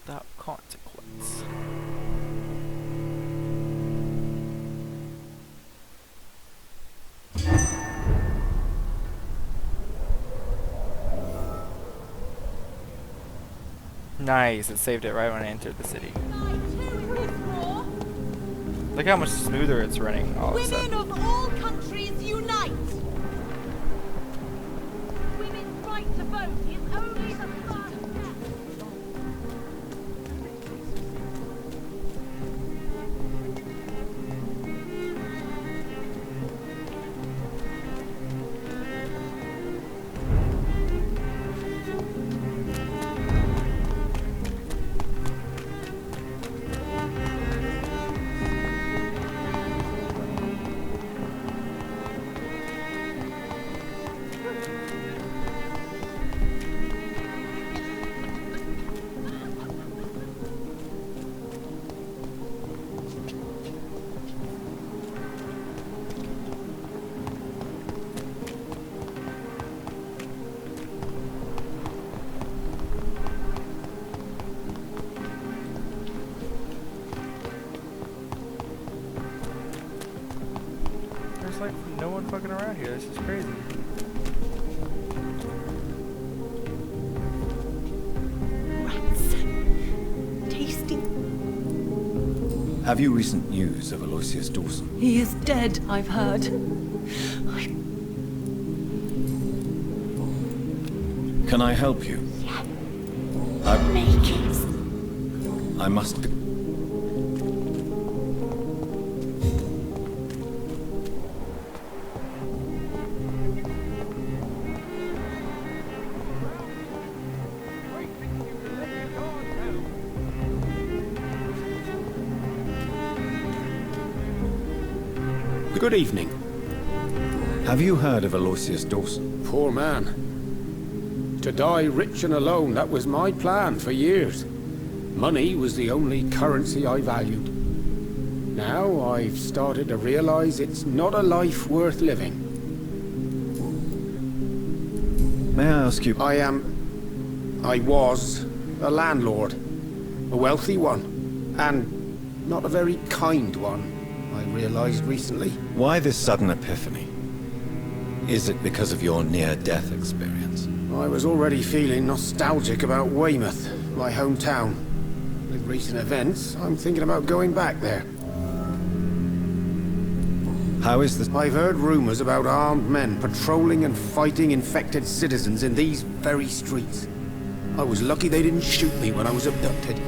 without consequence. Nice, it saved it right when I entered the city. Look how much smoother it's running all of a sudden. Women of all countries unite! Women's right to vote is only the first step. There's like no one fucking around here. This is crazy. Rats. Tasty. Have you recent news of Aloysius Dawson? He is dead, I've heard. Can I help you? Make it. I must... Good evening. Have you heard of Aloysius Dawson? Poor man. To die rich and alone, that was my plan for years. Money was the only currency I valued. Now I've started to realize it's not a life worth living. May I ask you... I was a landlord. A wealthy one. And not a very kind one, I realized recently. Why this sudden epiphany? Is it because of your near-death experience? I was already feeling nostalgic about Weymouth, my hometown. With recent events, I'm thinking about going back there. How is this? I've heard rumors about armed men patrolling and fighting infected citizens in these very streets. I was lucky they didn't shoot me when I was abducted.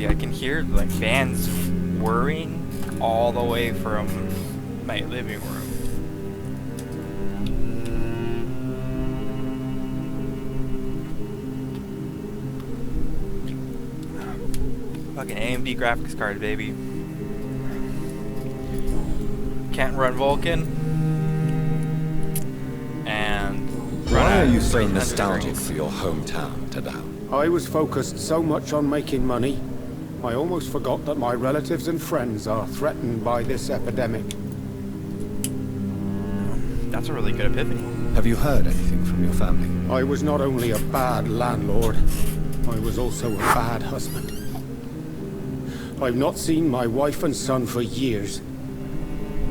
I can hear like fans whirring all the way from my living room. Fucking AMD graphics card, baby. Can't run Vulkan. And why are you so nostalgic for your hometown, Tadao? I was focused so much on making money, I almost forgot that my relatives and friends are threatened by this epidemic. That's a really good epiphany. Have you heard anything from your family? I was not only a bad landlord, I was also a bad husband. I've not seen my wife and son for years.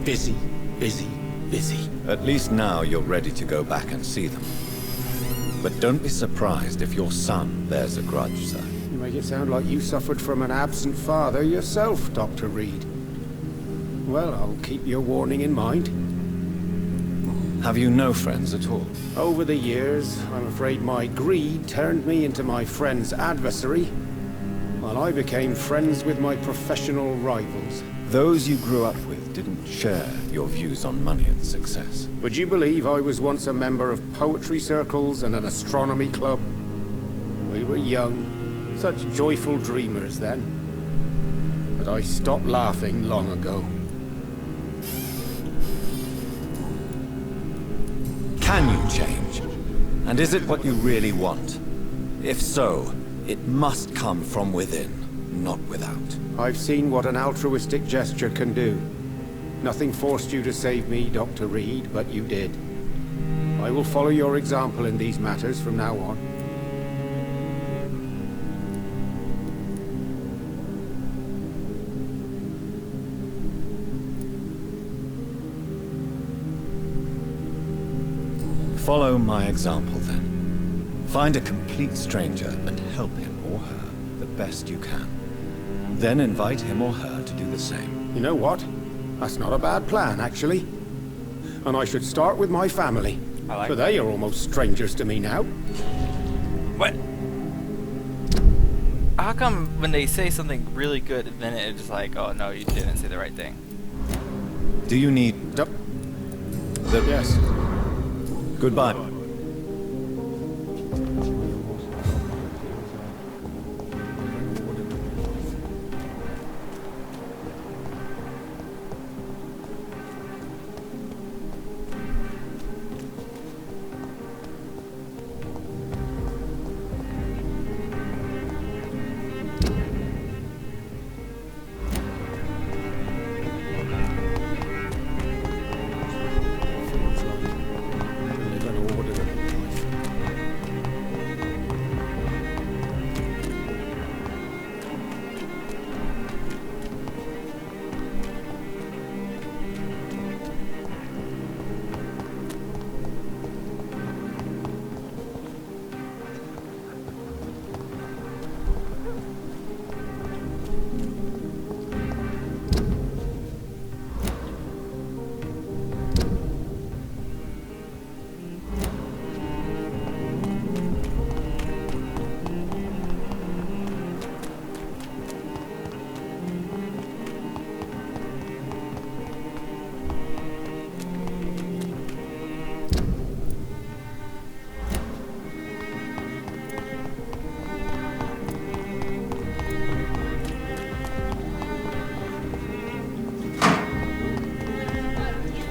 Busy, busy, busy. At least now you're ready to go back and see them. But don't be surprised if your son bears a grudge, sir. You make it sound like you suffered from an absent father yourself, Dr. Reed. Well, I'll keep your warning in mind. Have you no friends at all? Over the years, I'm afraid my greed turned me into my friend's adversary, while I became friends with my professional rivals. Those you grew up with didn't share your views on money and success. Would you believe I was once a member of poetry circles and an astronomy club? We were young, such joyful dreamers then. But I stopped laughing long ago. Can you change? And is it what you really want? If so, it must come from within, not without. I've seen what an altruistic gesture can do. Nothing forced you to save me, Dr. Reed, but you did. I will follow your example in these matters from now on. Follow my example, then. Find a complete stranger and help him or her the best you can. Then invite him or her to do the same. You know what? That's not a bad plan, actually. And I should start with my family. I like for they are almost strangers to me now. What? How come when they say something really good, then it's just like, oh no, you didn't say the right thing? Do you need... Yes. Goodbye.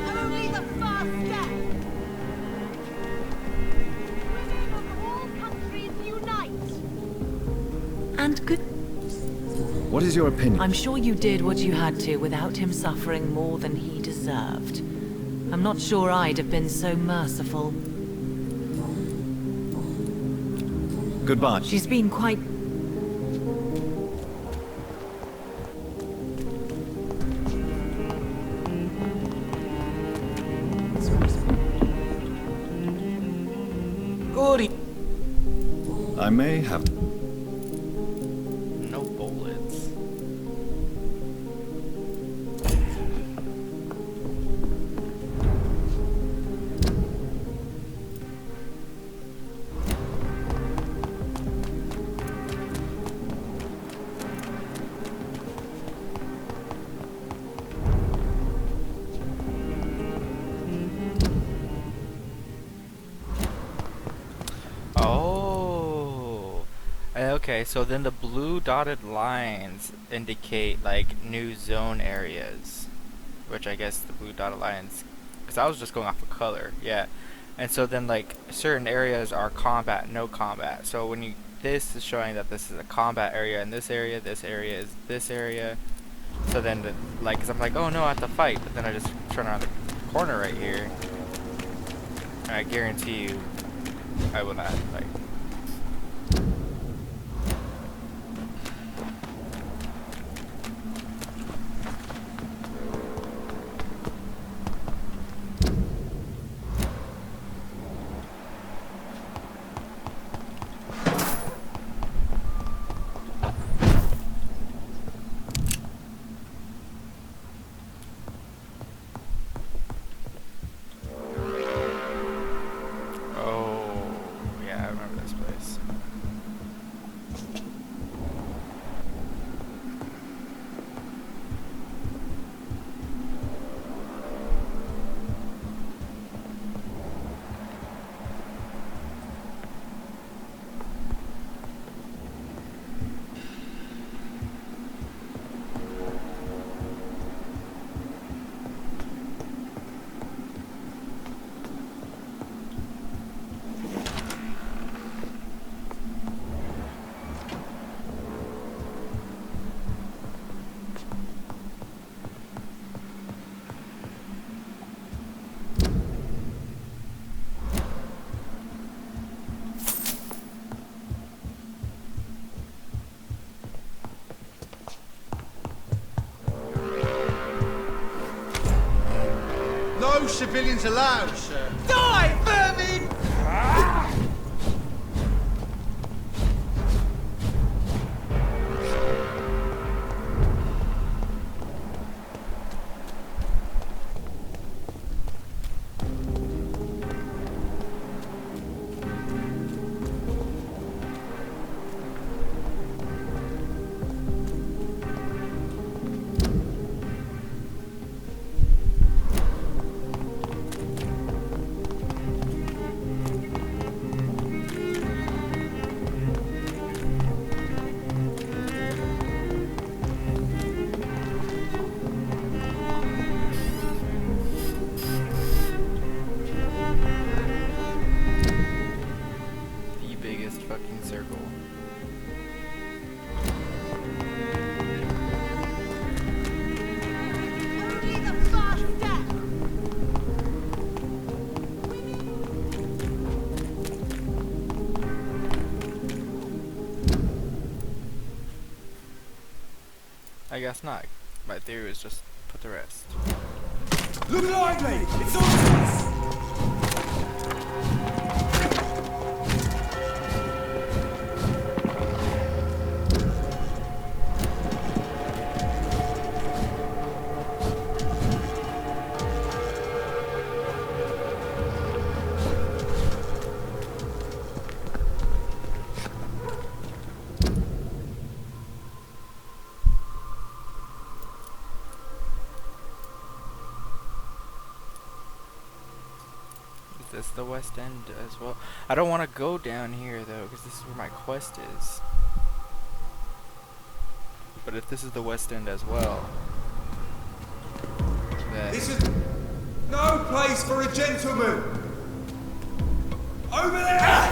Only the first step. Women of all countries unite. And good. What is your opinion? I'm sure you did what you had to without him suffering more than he deserved. I'm not sure I'd have been so merciful. Goodbye. She's been quite... Goody. I may have... No bullets. Oh. Okay, so then the blue dotted lines indicate like new zone areas, which I guess the blue dotted lines, because I was just going off of color, yeah. And so then like certain areas are combat, no combat. So when you, this is showing that this is a combat area, and this area is this area. So then the, like, cause I'm like, oh no, I have to fight, but then I just turn around the corner right here, and I guarantee you, I will not fight. civilians allowed, sir. Die, vermin! The biggest fucking circle. Only the fast step! I guess not. My theory was just put the rest. Look lively! It's on us! Is this the West End as well? I don't want to go down here though, because this is where my quest is. But if this is the West End as well, then This is no place for a gentleman! Over there!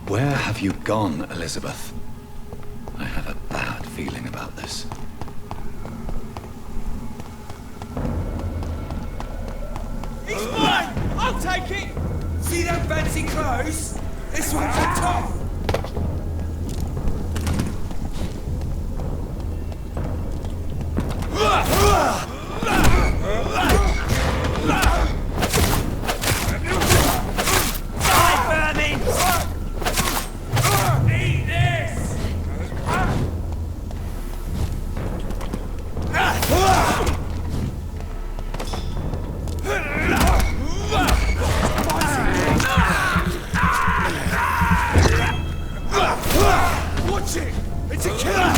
Where have you gone, Elizabeth? I have a bad feeling about this. It's mine! I'll take it! See them fancy clothes? This one's a top! Eat this! Watch it! It's a killer!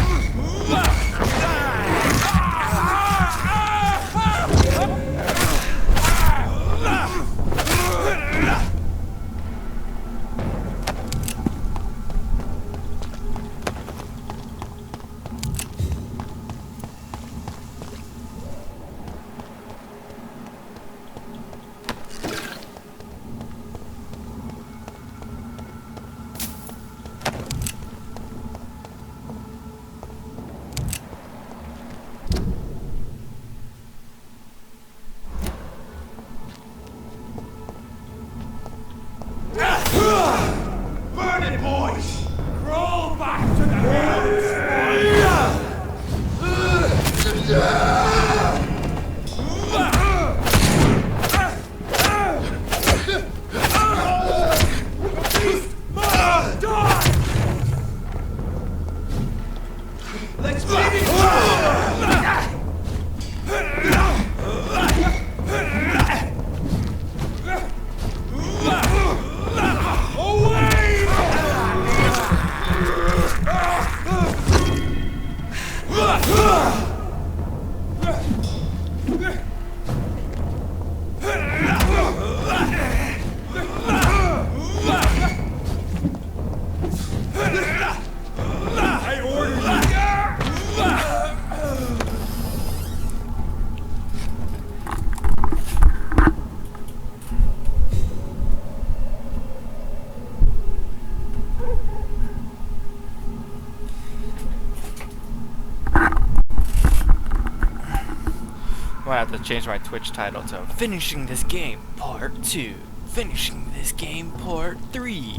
might have to change my Twitch title to Finishing This Game Part 2. Finishing This Game Part 3.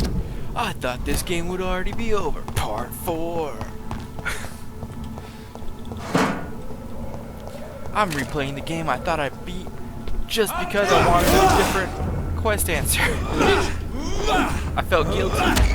I thought this game would already be over. Part 4. I'm replaying the game I thought I beat just because I wanted a different quest answer. I felt guilty.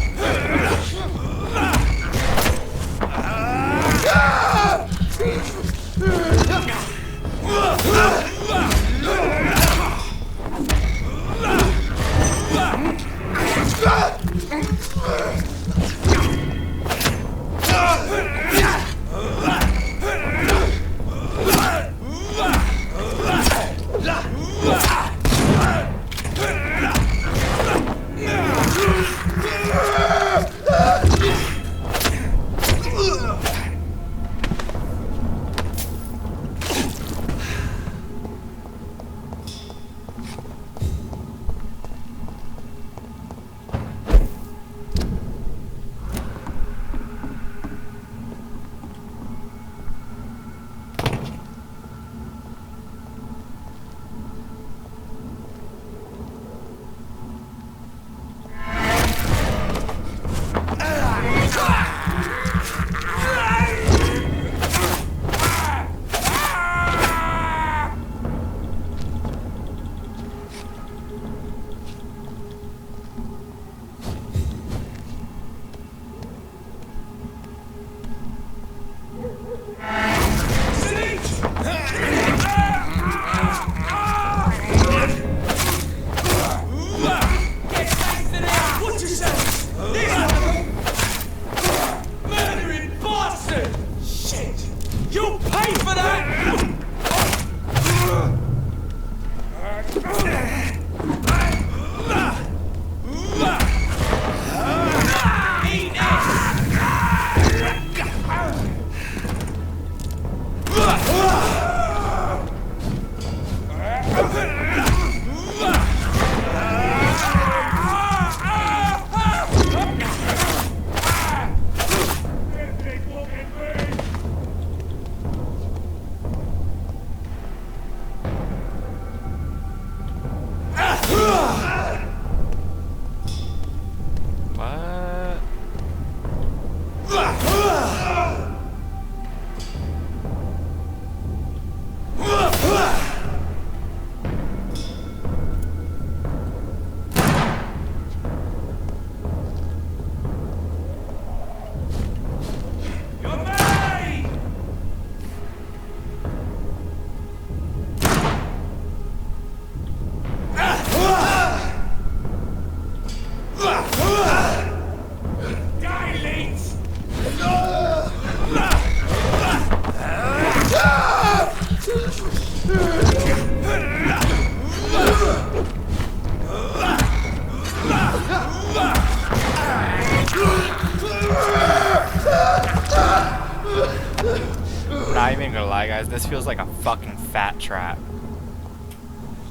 Not even gonna lie, guys, this feels like a fucking fat trap.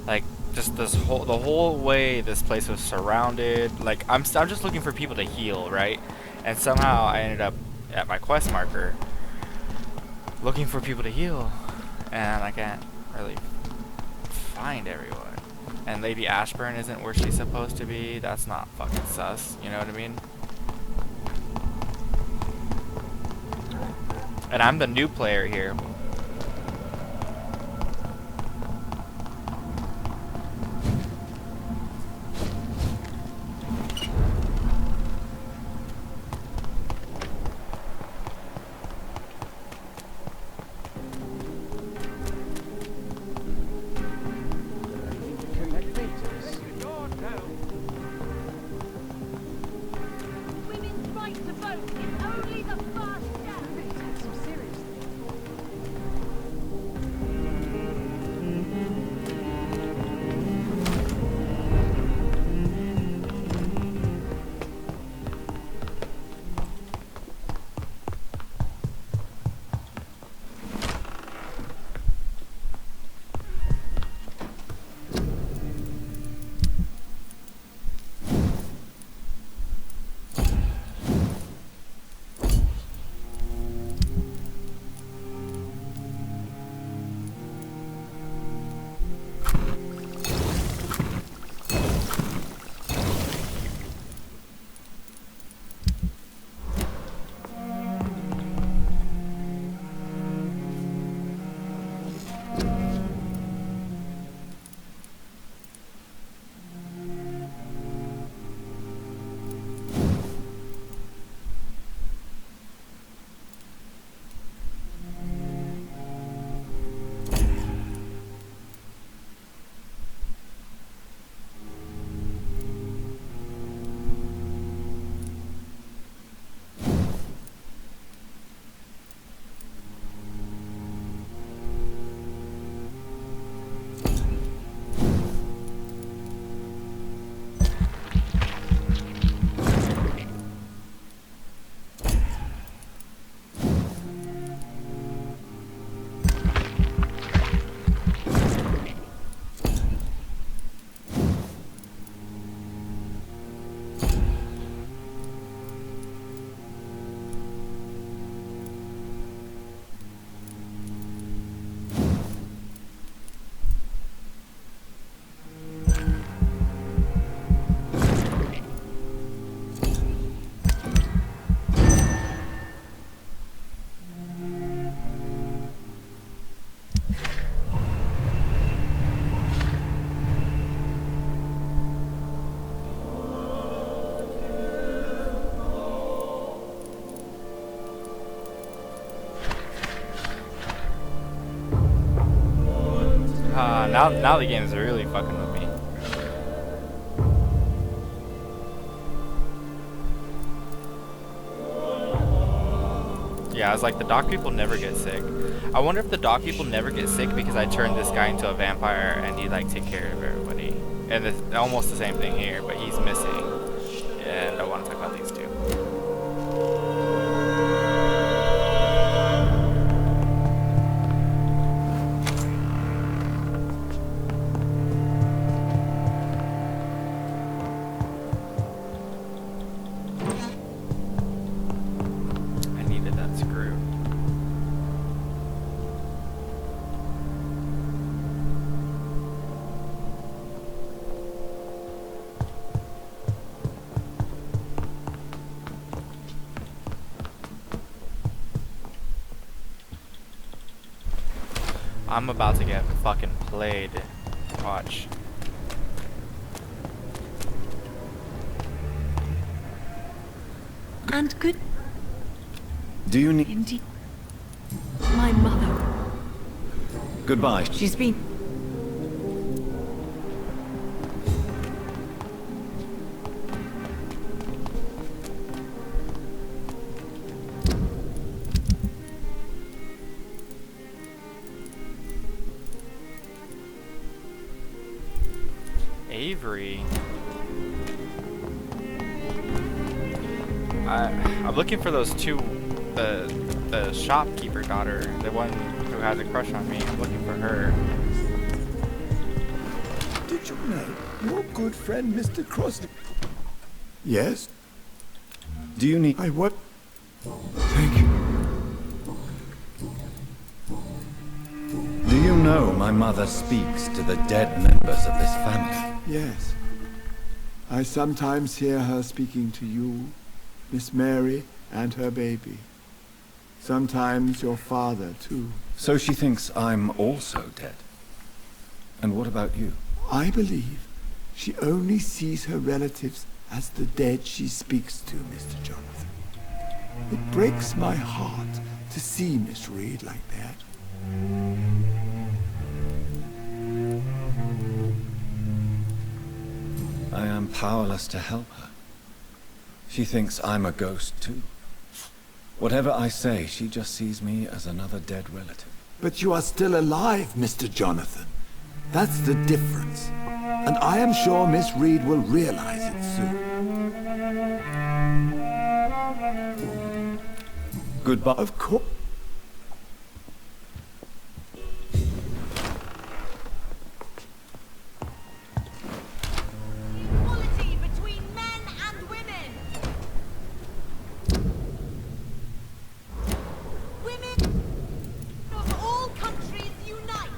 Like, just the whole way this place was surrounded. Like, I'm just looking for people to heal, right? And somehow I ended up at my quest marker looking for people to heal, and I can't really find everyone. And Lady Ashburn isn't where she's supposed to be. That's not fucking sus, you know what I mean? And I'm the new player here. Women's right to vote is only the first step. Now the game is really fucking with me. Yeah, I was like, the dock people never get sick. I wonder if the dock people never get sick because I turned this guy into a vampire and he like take care of everybody. And it's almost the same thing here, but he's missing. And I want to talk about these two. I'm about to get fucking played. Watch. And good Do you need... indeed. My mother. Goodbye. She's been... Avery. I'm looking for those two, the shopkeeper daughter, the one who has a crush on me. I'm looking for her. Did you know your good friend Mr. Crosby? Yes, Do you need... I what? Thank you. Do you know my mother speaks to the dead members of this family? Yes. I sometimes hear her speaking to you, Miss Mary, and her baby. Sometimes your father, too. So she thinks I'm also dead. And what about you? I believe she only sees her relatives as the dead she speaks to, Mr. Jonathan. It breaks my heart to see Miss Reed like that. I am powerless to help her. She thinks I'm a ghost too. Whatever I say, she just sees me as another dead relative. But you are still alive, Mr. Jonathan. That's the difference. And I am sure Miss Reed will realize it soon. Goodbye. Of course. Equality between men and women. Women of all countries unite.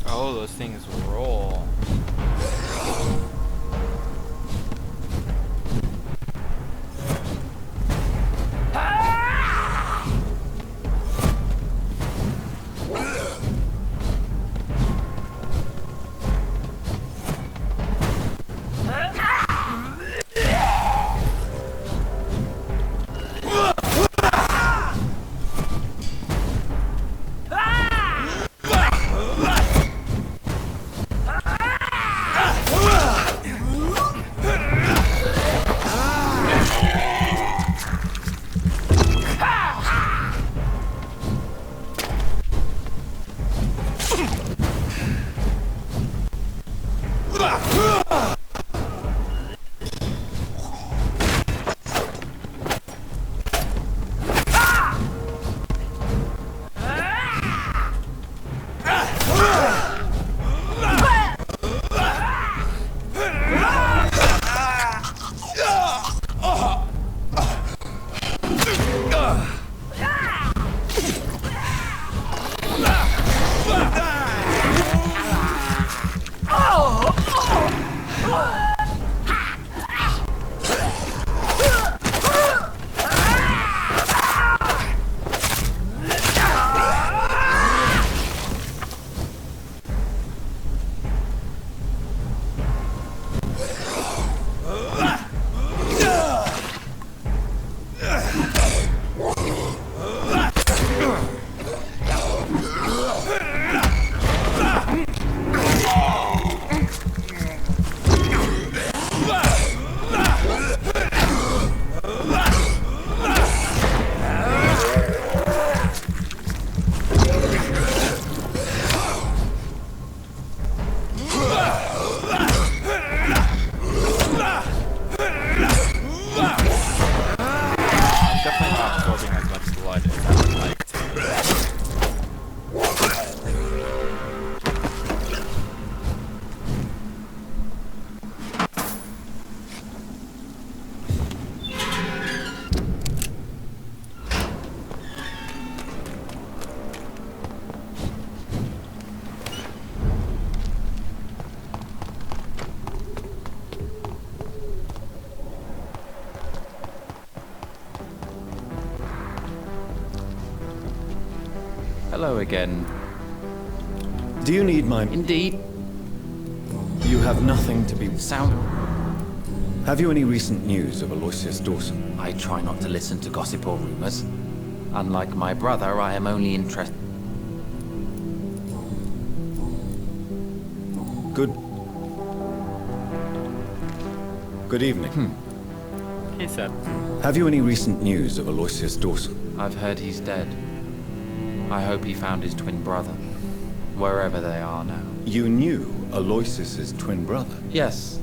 Oh, those things roll. Hello again. Do you need my... Indeed. You have nothing to be... Sound... Have you any recent news of Aloysius Dawson? I try not to listen to gossip or rumors. Unlike my brother, I am only interested... Good evening. He said. Have you any recent news of Aloysius Dawson? I've heard he's dead. I hope he found his twin brother, wherever they are now. You knew Aloysius's twin brother? Yes.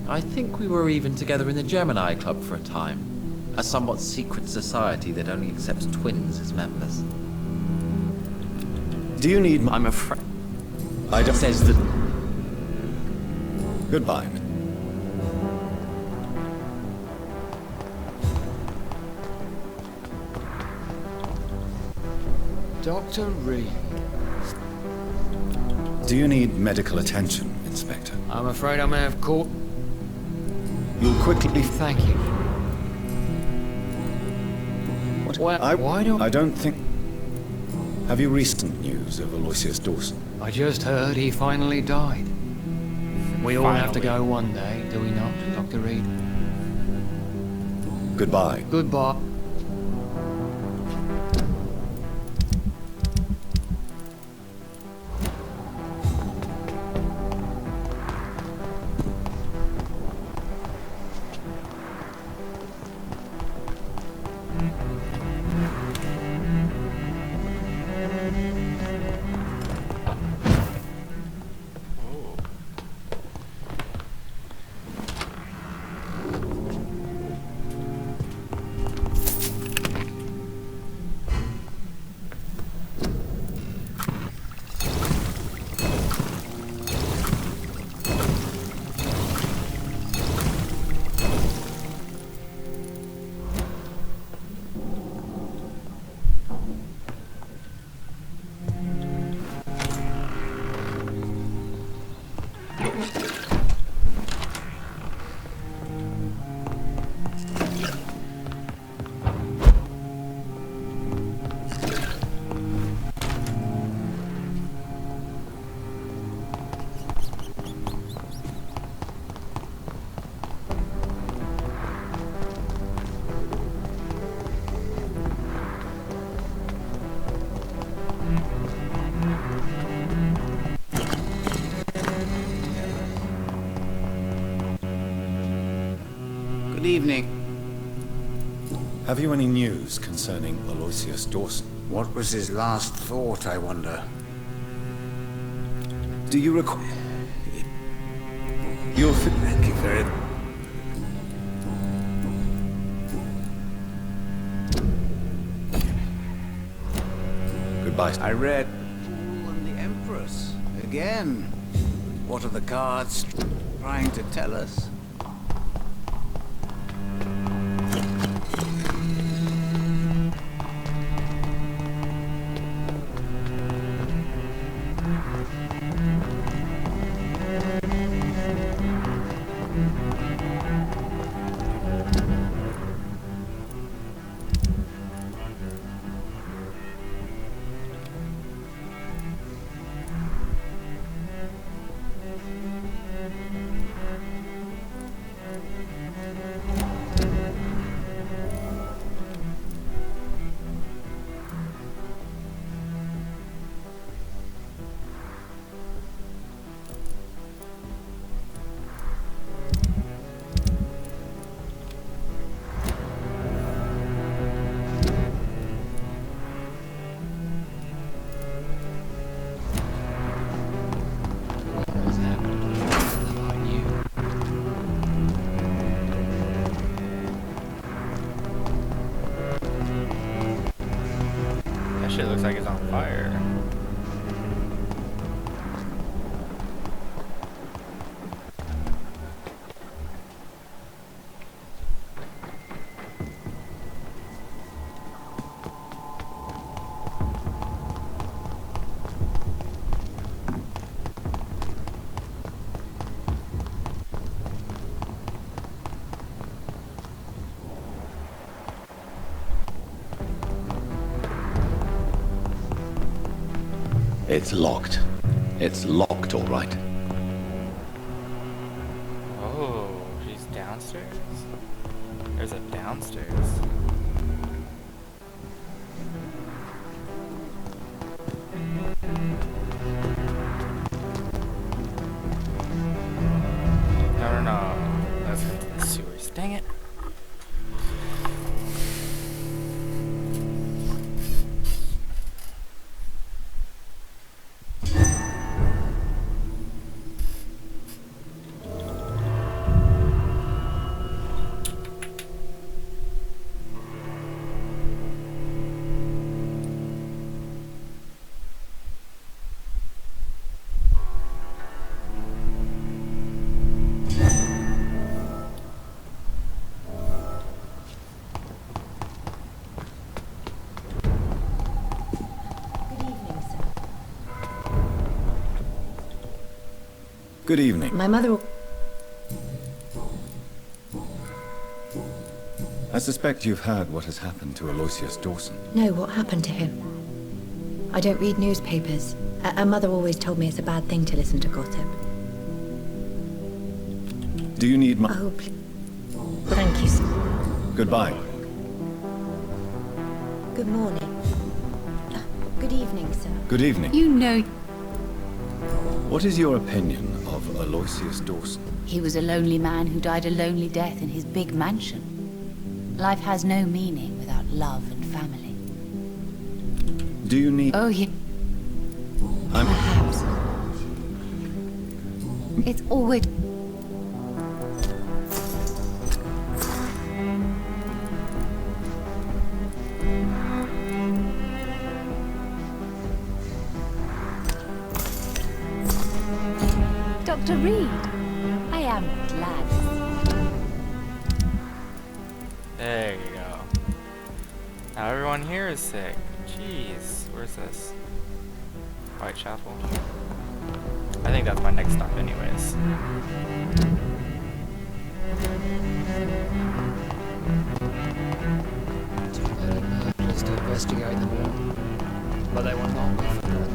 I think we were even together in the Gemini Club for a time. A somewhat secret society that only accepts twins as members. Do you need my... I'm afraid... I don't... Says that... Goodbye. Dr. Reed. Do you need medical attention, Inspector? I'm afraid I may have caught... You'll quickly... Thank you. What? Well, why don't... I don't think... Have you recent news of Aloysius Dawson? I just heard he finally died. We all have to go one day, do we not, Dr. Reed? Goodbye. Goodbye. Good evening. Have you any news concerning Aloysius Dawson? What was his last thought, I wonder? Do you recall... You'll fit... Thank you very much. Goodbye. I read Fool and the Empress. Again. What are the cards trying to tell us? That shit looks like it's on fire. It's locked. It's locked, all right. Oh, she's downstairs? There's a downstairs. No, no, no. That's the sewers. Dang it. Good evening. My mother... I suspect you've heard what has happened to Aloysius Dawson. No, what happened to him? I don't read newspapers. A mother always told me it's a bad thing to listen to gossip. Do you need my... Oh, please. Thank you, sir. Goodbye. Good morning. Good evening, sir. Good evening. You know... What is your opinion of Aloysius Dawson? He was a lonely man who died a lonely death in his big mansion. Life has no meaning without love and family. Do you need... Oh, yeah. I'm... Perhaps. It's always... Dr. Reed, I am glad. There you go. Now everyone here is sick. Jeez, where's this? Whitechapel. I think that's my next stop anyways. Too many murders to investigate them all. But they were not difficult.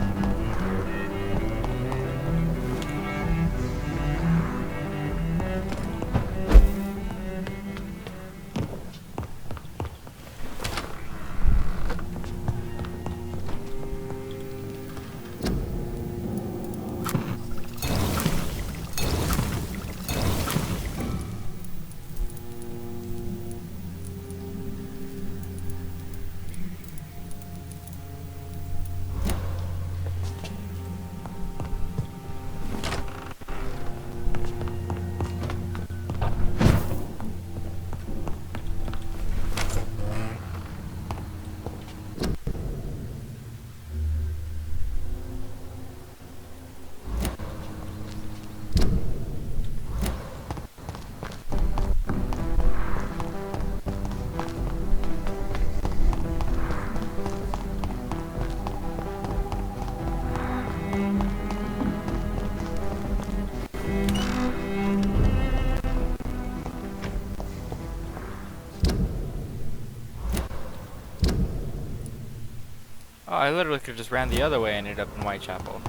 Oh, I literally could have just ran the other way and ended up in Whitechapel.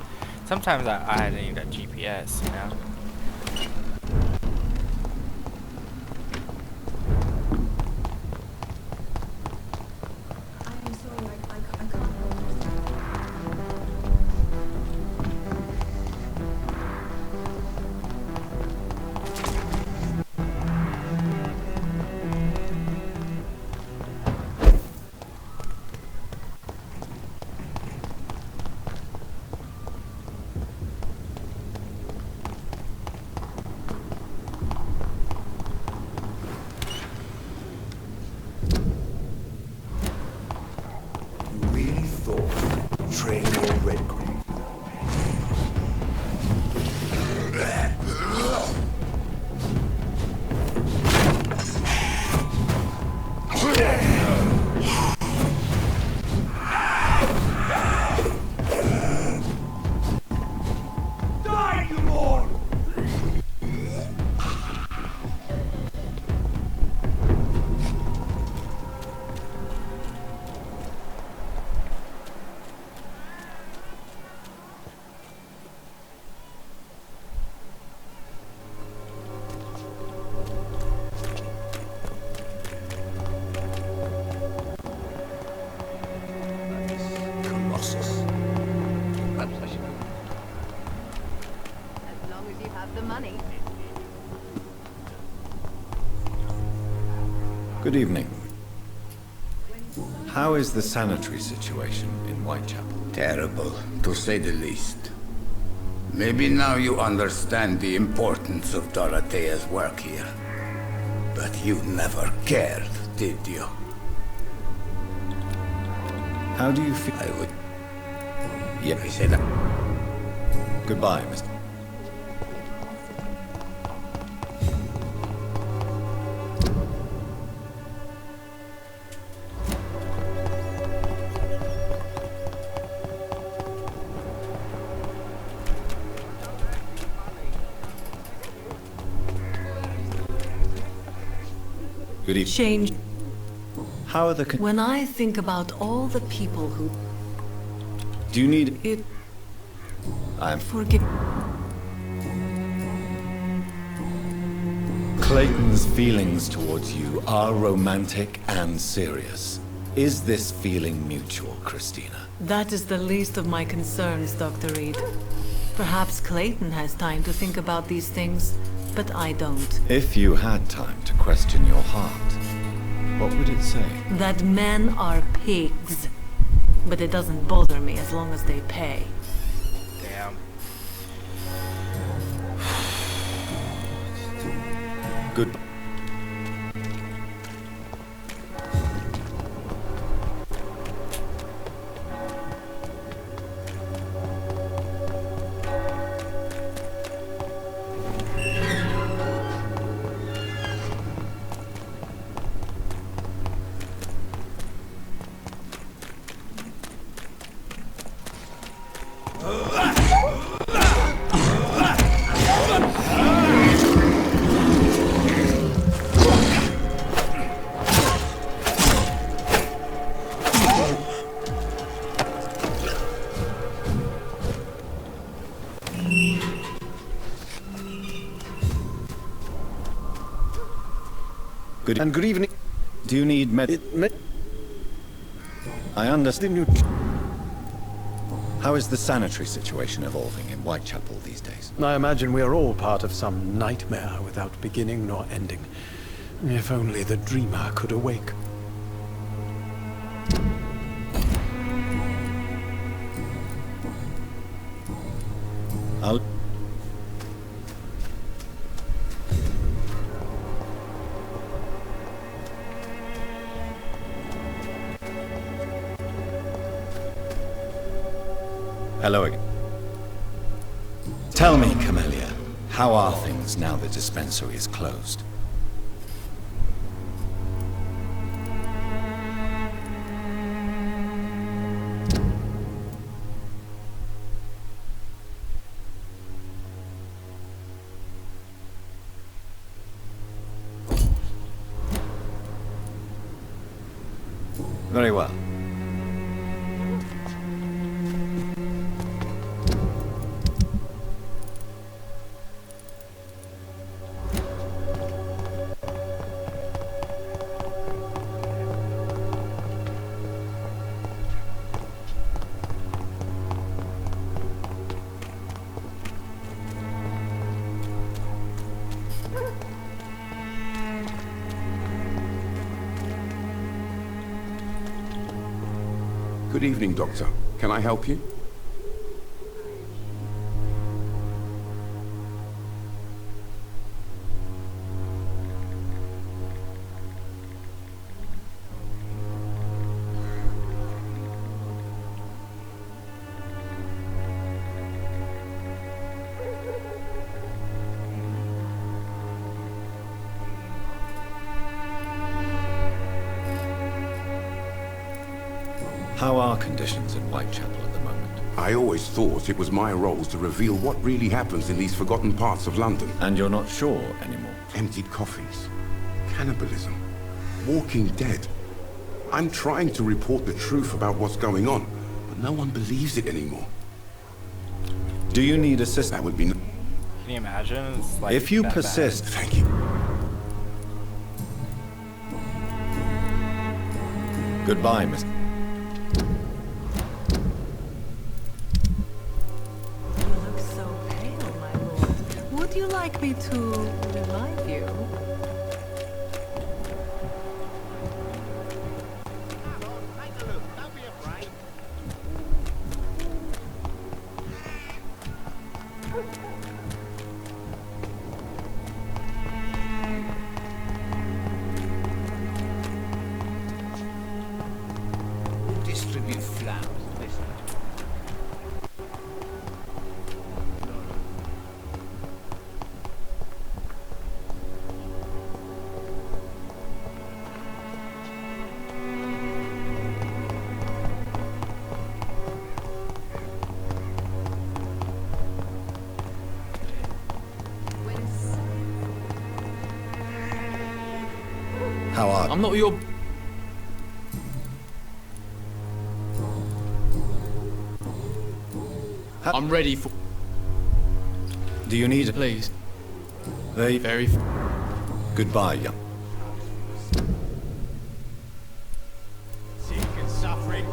Sometimes I need a GPS, you know? I'm sorry, I can't... Really thought train your red grave. Die, you moron! As long as you have the money. Good evening. How is the sanitary situation in Whitechapel? Terrible, to say the least. Maybe now you understand the importance of Dorothea's work here. But you never cared, did you? How do you feel? I would... Yep. I said that. Goodbye, Mr. Good evening. Change. How are the... When I think about all the people who... Do you need... It... I'm... Forgive... Clayton's feelings towards you are romantic and serious. Is this feeling mutual, Christina? That is the least of my concerns, Dr. Reed. Perhaps Clayton has time to think about these things, but I don't. If you had time to question your heart, what would it say? That men are pigs. But it doesn't bother me as long as they pay. Damn. Good. Good evening. Do you need I understand. How is the sanitary situation evolving in Whitechapel these days? I imagine we are all part of some nightmare without beginning nor ending. If only the dreamer could awake. I'll... Hello again. Tell me, Camellia, how are things now the dispensary is closed? Very well. Good evening, Doctor. Can I help you? How are conditions in Whitechapel at the moment? I always thought it was my role to reveal what really happens in these forgotten parts of London. And you're not sure anymore? Emptied coffins, cannibalism, walking dead. I'm trying to report the truth about what's going on, but no one believes it anymore. Do you need assistance? That would be... Can you imagine? It's like if you that persist... bad. Thank you. Goodbye, Mr. you like me to revive you? Distribute flowers. How are I'm not your... I'm ready for... Do you need... Please. Very... Goodbye, young... Sick and suffering.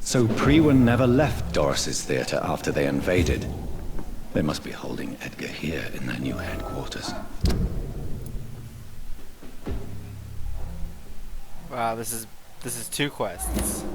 So Priwen never left Doris's theater after they invaded. They must be holding Edgar here in their new headquarters. Wow, this is 2 quests.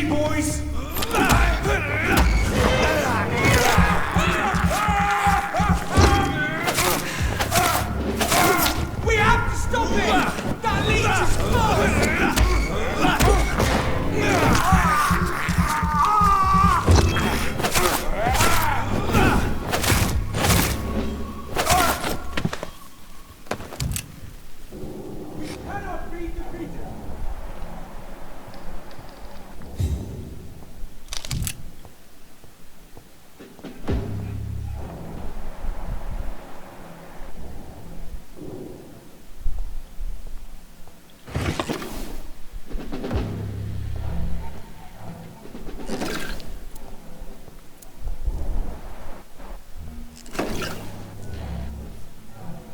ready, boys? We have to stop it! That leech is close! We cannot be defeated!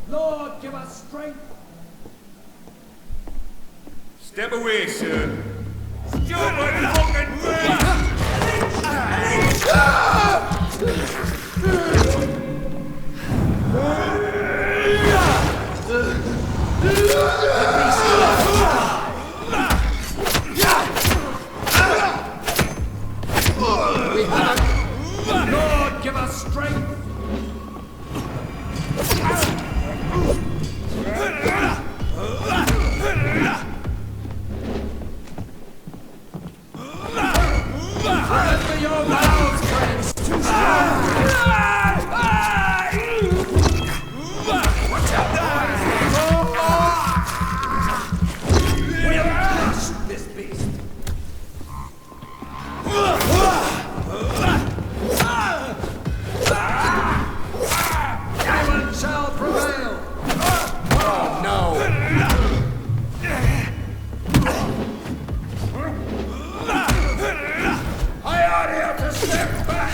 Lord, give us strength! Step away, sir. Stupid fucking Lord, give us strength! Remember your vows, friends! Watch out there! We'll crush this beast! Heaven shall prevail! Oh no! I ought here to step back!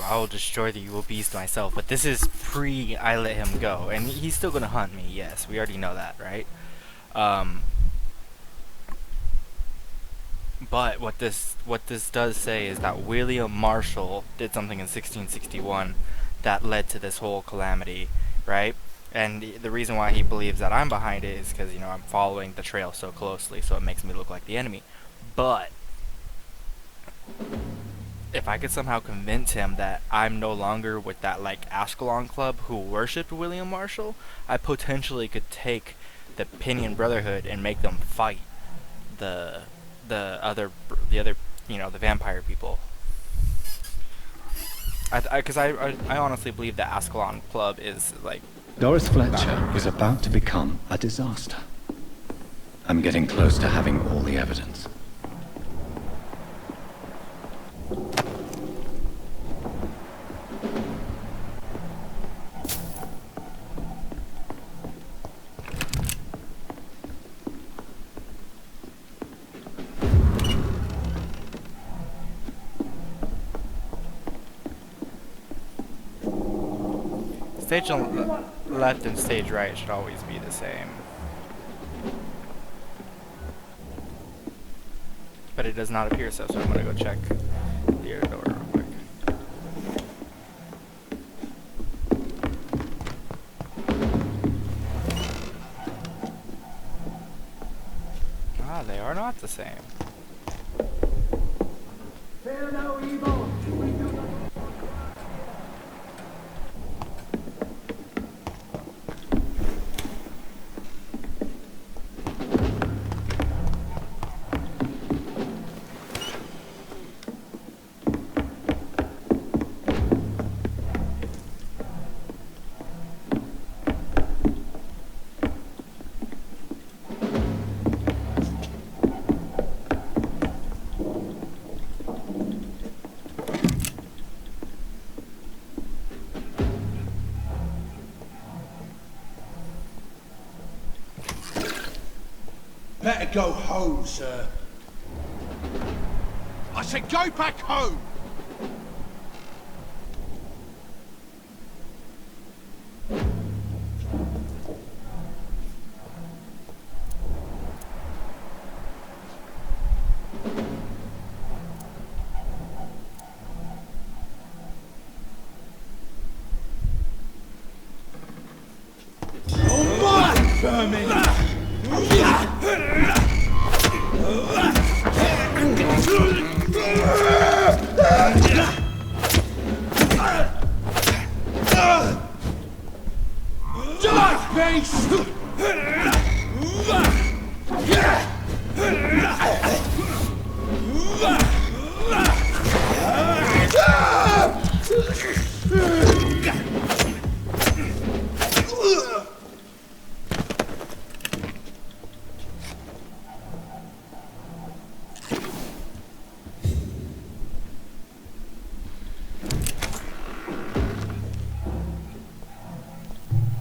I will destroy the evil beast myself, but this is pre I let him go, and he's still gonna hunt me. Yes, we already know that, right? But what this does say is that William Marshall did something in 1661 that led to this whole calamity, right? And the reason why he believes that I'm behind it is because, I'm following the trail so closely, so it makes me look like the enemy. But if I could somehow convince him that I'm no longer with that, like, Ashkelon club who worshipped William Marshall, I potentially could take the Pinion Brotherhood and make them fight the other, the vampire people. Because I honestly believe the Ashkelon club is, like... Doris Fletcher is about to become a disaster. I'm getting close to having all the evidence. Stage on left and stage right should always be the same. But it does not appear so, so I'm gonna go check the air door real quick. Ah, they are not the same. Fear no evil. Better go home, sir. I said go back home! Oh my! Vermin!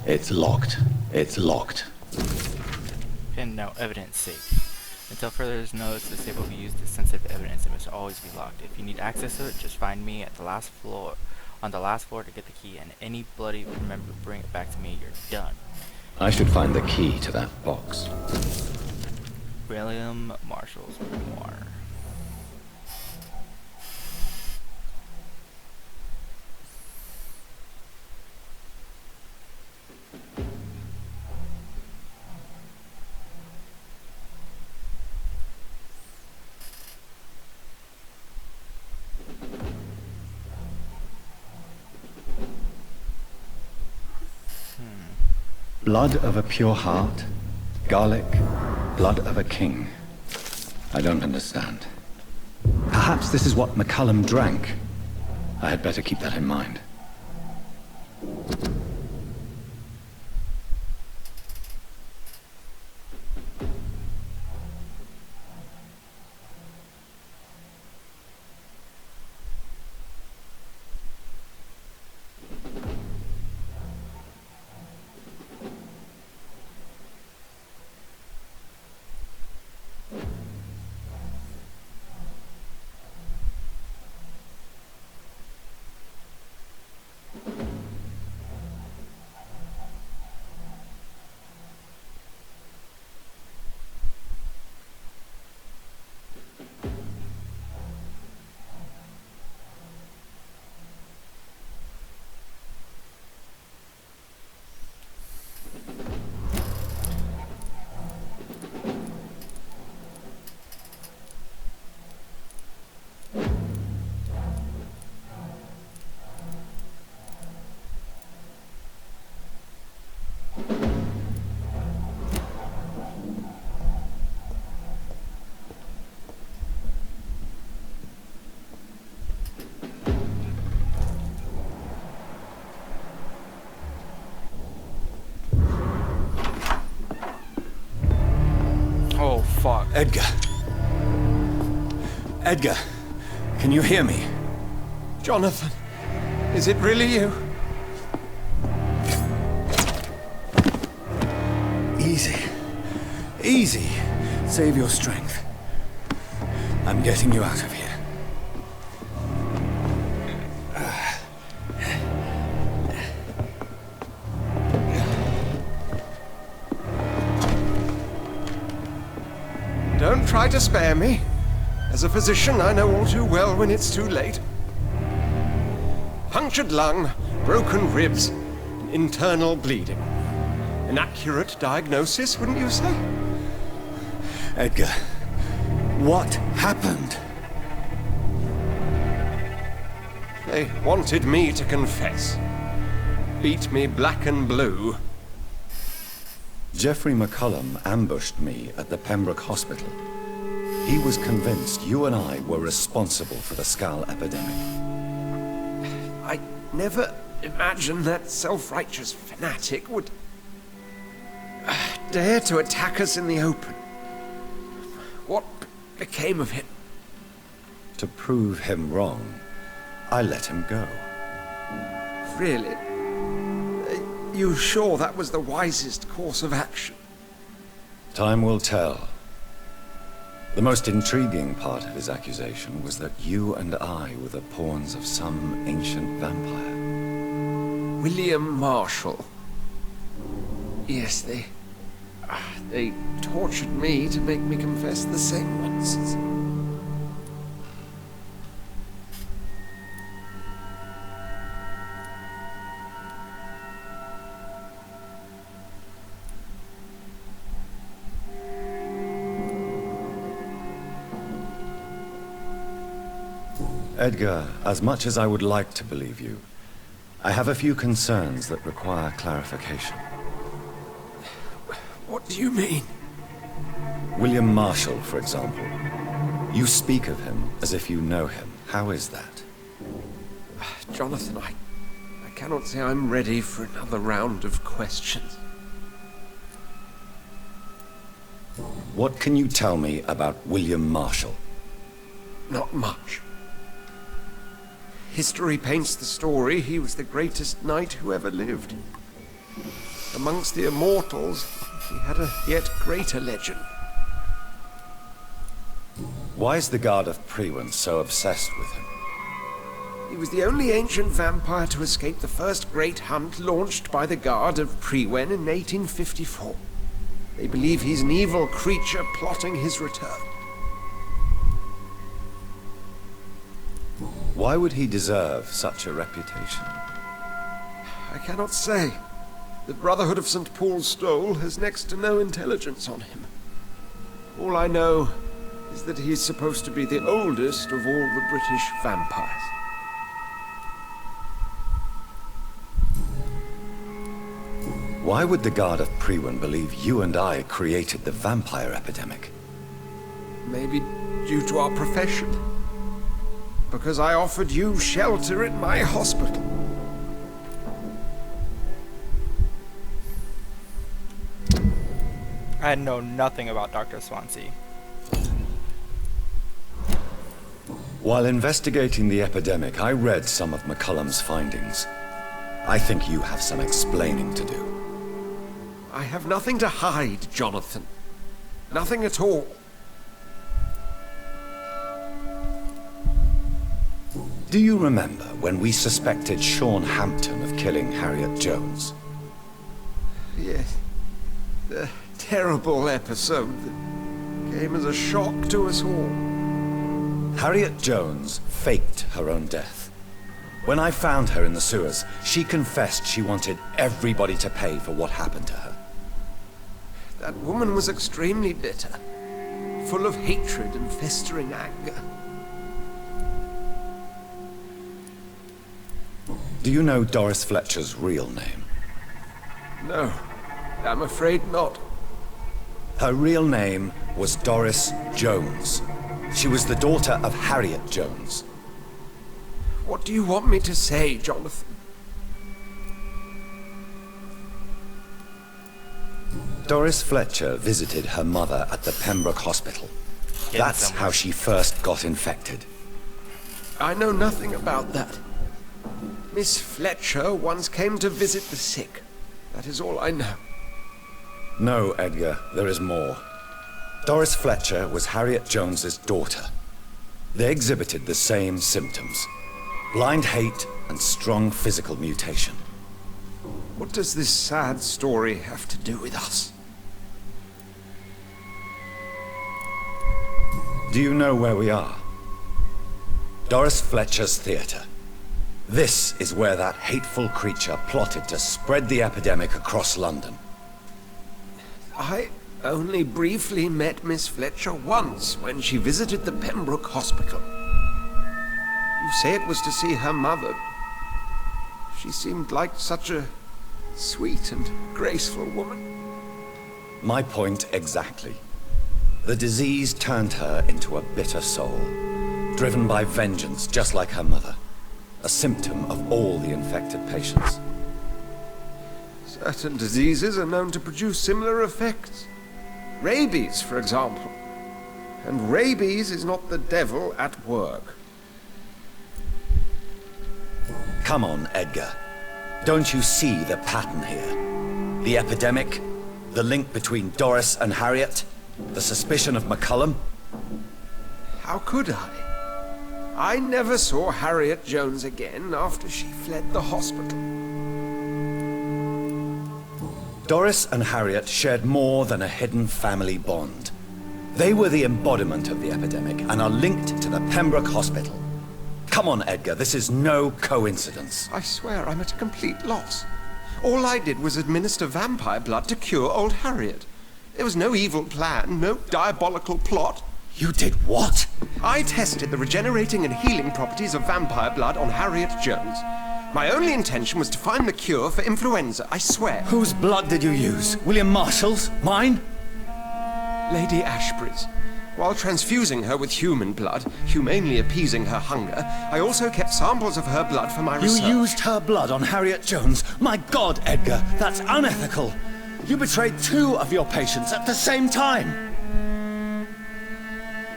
It's locked. It's locked. And no, evidence safe. Until further notice, this safe will be used as sensitive evidence. It must always be locked. If you need access to it, just find me at the last floor, on the last floor to get the key. And any bloody remember, bring it back to me. You're done. I should find the key to that box. William Marshall's memoir. Blood of a pure heart, garlic, blood of a king. I don't understand. Perhaps this is what McCullum drank. I had better keep that in mind. Edgar. Edgar, can you hear me? Jonathan, is it really you? Easy. Easy. Save your strength. I'm getting you out of here. Don't try to spare me. As a physician, I know all too well when it's too late. Punctured lung, broken ribs, internal bleeding. An accurate diagnosis, wouldn't you say? Edgar, what happened? They wanted me to confess. Beat me black and blue. Geoffrey McCullum ambushed me at the Pembroke Hospital. He was convinced you and I were responsible for the Skull epidemic. I never imagined that self-righteous fanatic would dare to attack us in the open. What became of him? To prove him wrong, I let him go. Really? Are you sure that was the wisest course of action? Time will tell. The most intriguing part of his accusation was that you and I were the pawns of some ancient vampire. William Marshall. Yes, they tortured me to make me confess the same nonsense. Edgar, as much as I would like to believe you, I have a few concerns that require clarification. What do you mean? William Marshall, for example. You speak of him as if you know him. How is that? Jonathan, I cannot say I'm ready for another round of questions. What can you tell me about William Marshall? Not much. History paints the story he was the greatest knight who ever lived. Amongst the immortals, he had a yet greater legend. Why is the Guard of Priwen so obsessed with him? He was the only ancient vampire to escape the first great hunt launched by the Guard of Priwen in 1854. They believe he's an evil creature plotting his return. Why would he deserve such a reputation? I cannot say. The Brotherhood of St. Paul's Stole has next to no intelligence on him. All I know is that he is supposed to be the oldest of all the British vampires. Why would the Guard of Priwen believe you and I created the vampire epidemic? Maybe due to our profession. Because I offered you shelter at my hospital. I know nothing about Dr. Swansea. While investigating the epidemic, I read some of McCullum's findings. I think you have some explaining to do. I have nothing to hide, Jonathan. Nothing at all. Do you remember when we suspected Sean Hampton of killing Harriet Jones? Yes. The terrible episode that came as a shock to us all. Harriet Jones faked her own death. When I found her in the sewers, she confessed she wanted everybody to pay for what happened to her. That woman was extremely bitter, full of hatred and festering anger. Do you know Doris Fletcher's real name? No, I'm afraid not. Her real name was Doris Jones. She was the daughter of Harriet Jones. What do you want me to say, Jonathan? Doris Fletcher visited her mother at the Pembroke Hospital. That's how she first got infected. I know nothing about that. Miss Fletcher once came to visit the sick. That is all I know. No, Edgar, there is more. Doris Fletcher was Harriet Jones's daughter. They exhibited the same symptoms. Blind hate and strong physical mutation. What does this sad story have to do with us? Do you know where we are? Doris Fletcher's theater. This is where that hateful creature plotted to spread the epidemic across London. I only briefly met Miss Fletcher once when she visited the Pembroke Hospital. You say it was to see her mother. She seemed like such a sweet and graceful woman. My point exactly. The disease turned her into a bitter soul, driven by vengeance just like her mother. A symptom of all the infected patients. Certain diseases are known to produce similar effects. Rabies, for example. And rabies is not the devil at work. Come on, Edgar. Don't you see the pattern here? The epidemic, the link between Doris and Harriet, the suspicion of McCullum? How could I? I never saw Harriet Jones again after she fled the hospital. Doris and Harriet shared more than a hidden family bond. They were the embodiment of the epidemic and are linked to the Pembroke Hospital. Come on, Edgar, this is no coincidence. I swear I'm at a complete loss. All I did was administer vampire blood to cure old Harriet. There was no evil plan, no diabolical plot. You did what? I tested the regenerating and healing properties of vampire blood on Harriet Jones. My only intention was to find the cure for influenza, I swear. Whose blood did you use? William Marshall's? Mine? Lady Ashbury's. While transfusing her with human blood, humanely appeasing her hunger, I also kept samples of her blood for my research. You used her blood on Harriet Jones? My God, Edgar, that's unethical. You betrayed 2 of your patients at the same time.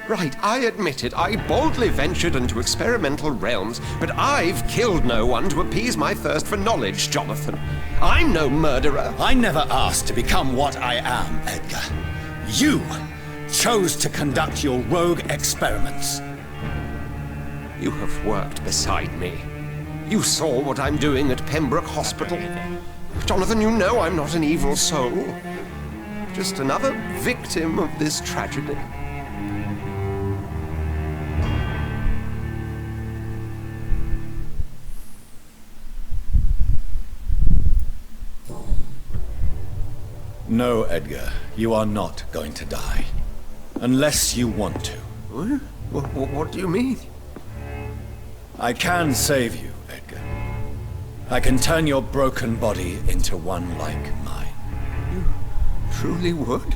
Right, I admit it. I boldly ventured into experimental realms, but I've killed no one to appease my thirst for knowledge, Jonathan. I'm no murderer. I never asked to become what I am, Edgar. You chose to conduct your rogue experiments. You have worked beside me. You saw what I'm doing at Pembroke Hospital. Jonathan, you know I'm not an evil soul. Just another victim of this tragedy. No, Edgar, you are not going to die. Unless you want to. What do you mean? I can save you, Edgar. I can turn your broken body into one like mine. You truly would?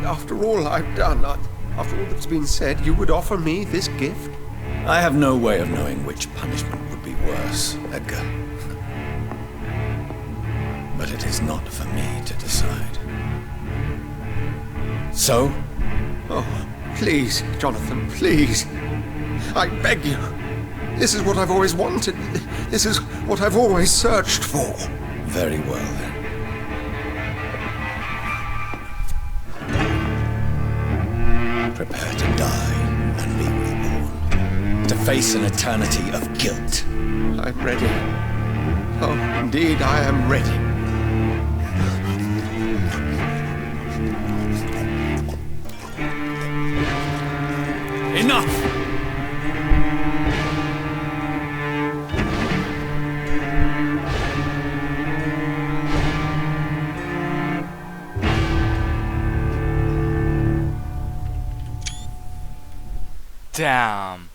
After all I've done, after all that's been said, you would offer me this gift? I have no way of knowing which punishment would be worse, Edgar. But it is not for me to decide. So? Oh, please, Jonathan, please. I beg you. This is what I've always wanted. This is what I've always searched for. Very well, then. Prepare to die and be reborn. To face an eternity of guilt. I'm ready. Oh, indeed, I am ready. Enough! Damn.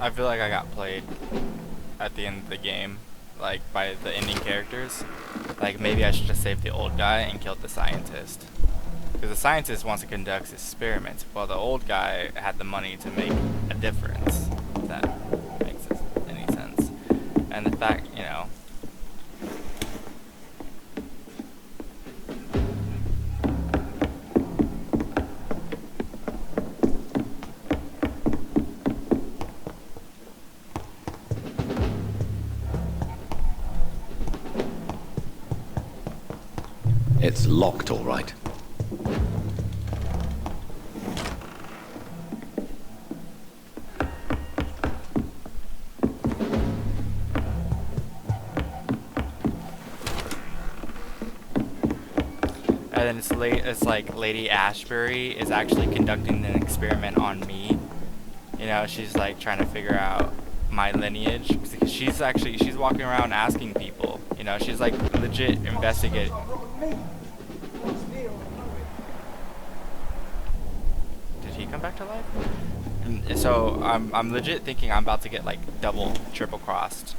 I feel like I got played at the end of the game, like by the ending characters. Like maybe I should just save the old guy and killed the scientist. Because the scientist wants to conduct experiments, while the old guy had the money to make a difference. If that makes any sense. And the fact, you know. It's locked, all right. And then it's like Lady Ashbury is actually conducting an experiment on me. You know, she's like trying to figure out my lineage. Because she's walking around asking people. You know, she's like legit investigating. Did he come back to life? And so I'm legit thinking I'm about to get like double, triple crossed.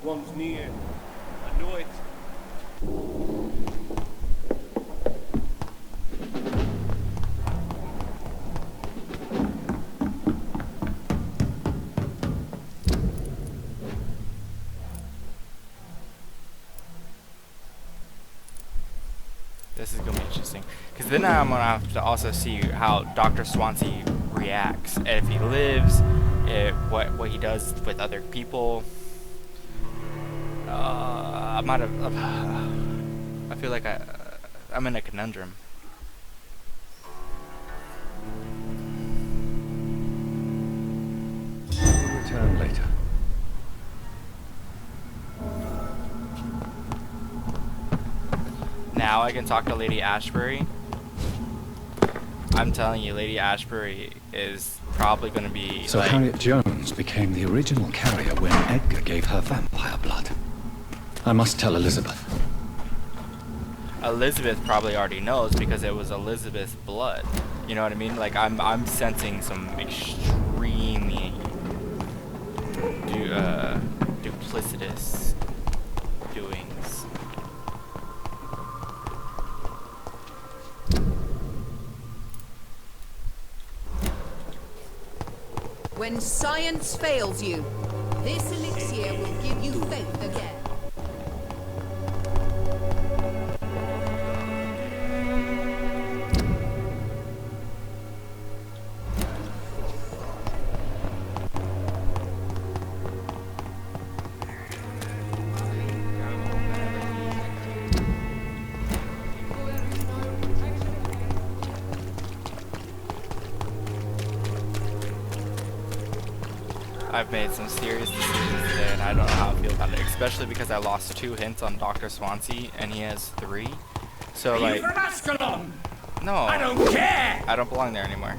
One's near. I know it. This is gonna be interesting. Because then I'm gonna have to also see how Dr. Swansea reacts. And if he lives, what he does with other people. I might have. I feel like I'm in a conundrum. We'll return later. Now I can talk to Lady Ashbury. I'm telling you, Lady Ashbury is probably going to be. So like, Harriet Jones became the original carrier when Edgar gave her vampire blood. I must tell Elizabeth. Elizabeth probably already knows because it was Elizabeth's blood. You know what I mean? Like I'm sensing some extremely duplicitous doings. When science fails you, this elixir will give you faith again. I've made some serious decisions today and I don't know how I feel about it, especially because I lost 2 hints on Dr. Swansea and he has 3. So like, you from Ascalon? no, I don't care. I don't belong there anymore.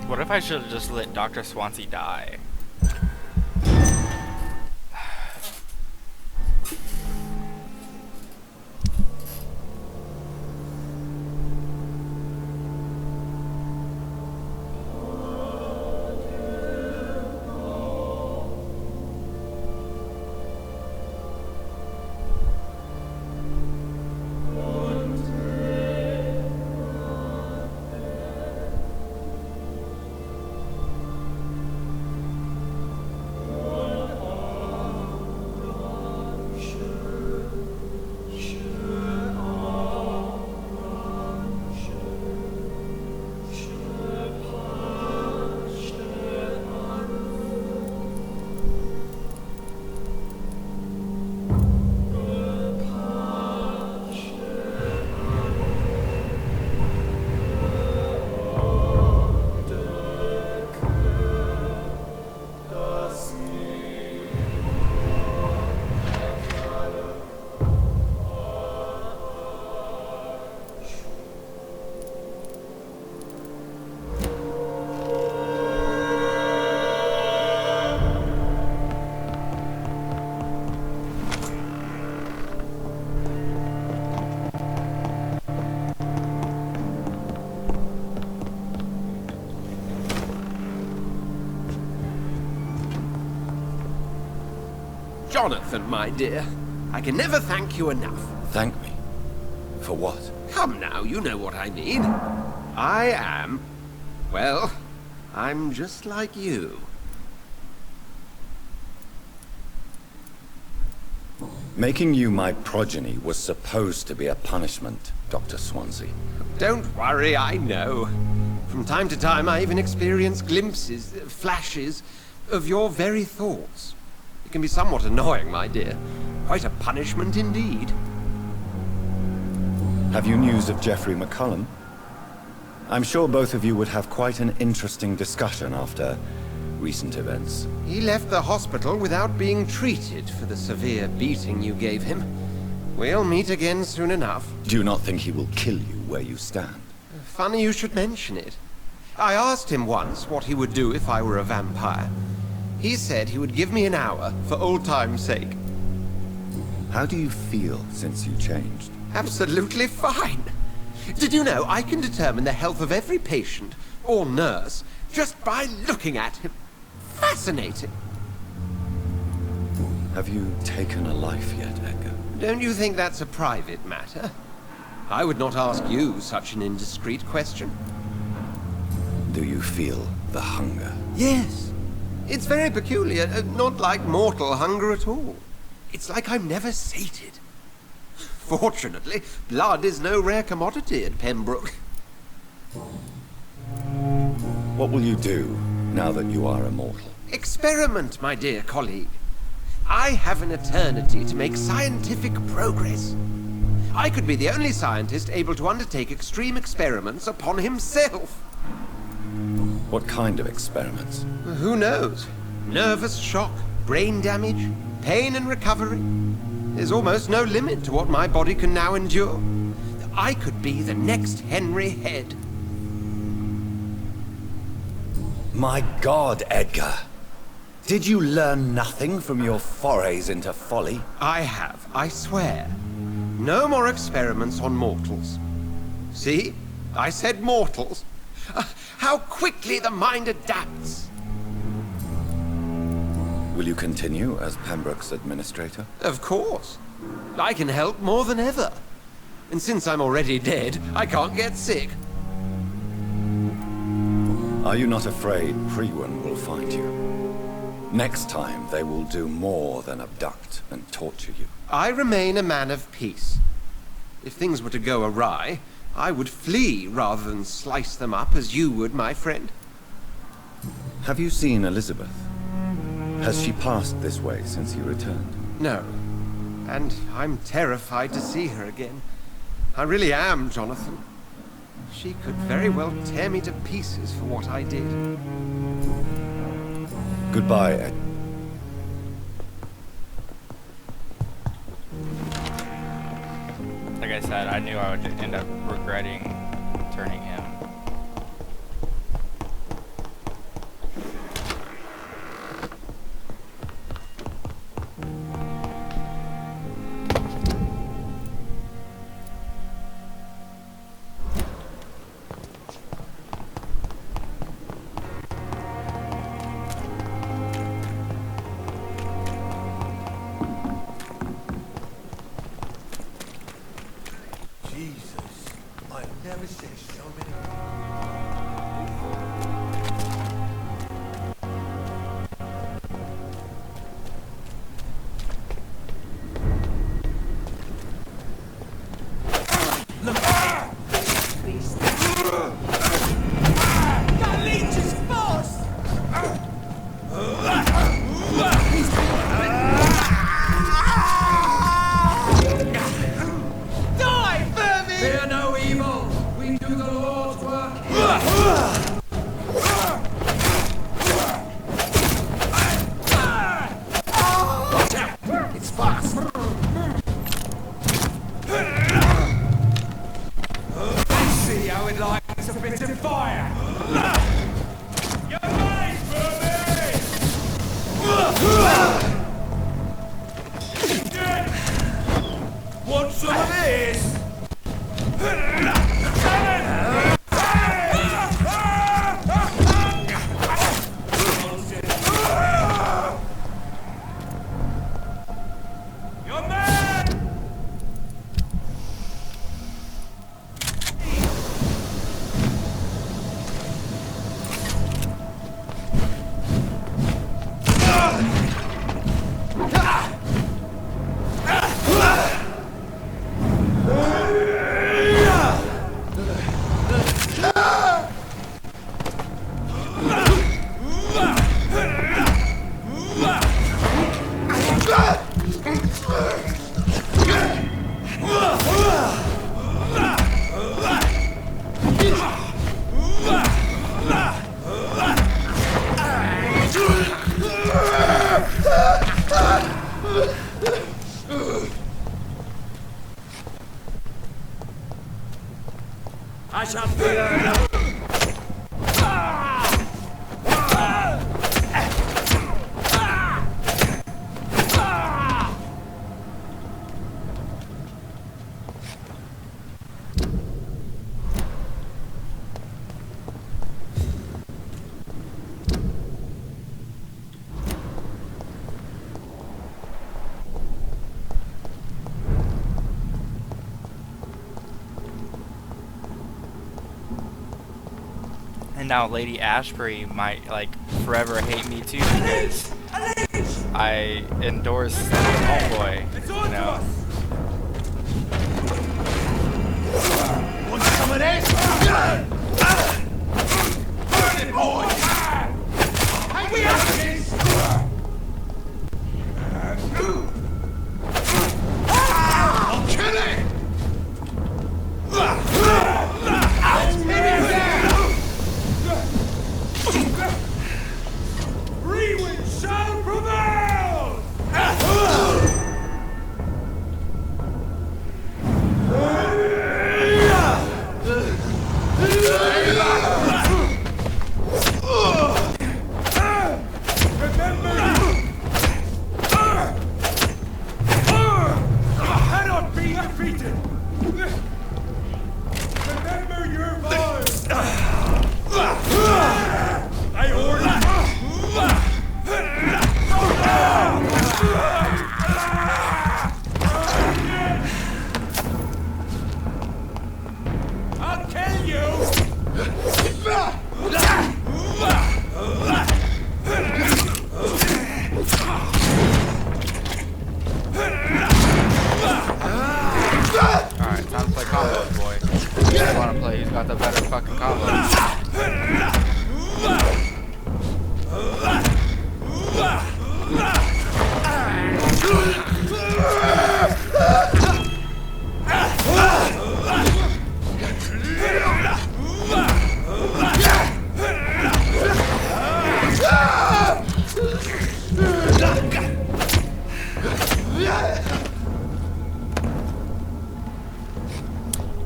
What if I should have just let Dr. Swansea die? Jonathan, my dear, I can never thank you enough. Thank me? For what? Come now, you know what I mean. I am... well, I'm just like you. Making you my progeny was supposed to be a punishment, Dr. Swansea. Don't worry, I know. From time to time, I even experience glimpses, flashes, of your very thoughts. It can be somewhat annoying, my dear. Quite a punishment indeed. Have you news of Geoffrey McCullum? I'm sure both of you would have quite an interesting discussion after recent events. He left the hospital without being treated for the severe beating you gave him. We'll meet again soon enough. Do you not think he will kill you where you stand? Funny you should mention it. I asked him once what he would do if I were a vampire. He said he would give me an hour for old time's sake. How do you feel since you changed? Absolutely fine. Did you know I can determine the health of every patient or nurse just by looking at him? Fascinating. Have you taken a life yet, Edgar? Don't you think that's a private matter? I would not ask you such an indiscreet question. Do you feel the hunger? Yes. It's very peculiar, not like mortal hunger at all. It's like I'm never sated. Fortunately, blood is no rare commodity at Pembroke. What will you do now that you are immortal? Experiment, my dear colleague. I have an eternity to make scientific progress. I could be the only scientist able to undertake extreme experiments upon himself. What kind of experiments? Who knows? Nervous shock, brain damage, pain and recovery. There's almost no limit to what my body can now endure. I could be the next Henry Head. My God, Edgar. Did you learn nothing from your forays into folly? I have, I swear. No more experiments on mortals. See? I said mortals. How quickly the mind adapts. Will you continue as Pembroke's administrator? Of course. I can help more than ever. And since I'm already dead, I can't get sick. Are you not afraid Priwen will find you? Next time, they will do more than abduct and torture you. I remain a man of peace. If things were to go awry, I would flee rather than slice them up as you would, my friend. Have you seen Elizabeth? Has she passed this way since you returned? No. And I'm terrified to see her again. I really am, Jonathan. She could very well tear me to pieces for what I did. Goodbye, Ed. Like I said, I knew I would end up regretting turning him. Jesus, I've never seen so many I shall fear no. And now Lady Ashbury might, like, forever hate me too because I endorsed the homeboy, you know. Want some of this? Burn it, boys! Hey, we have this! I'll kill it! Rewind shall prevail! Cannot be defeated! Remember your vows! I order! I'll kill you! Alright, time to play combos, boy. You wanna play, who's got the better fucking combos?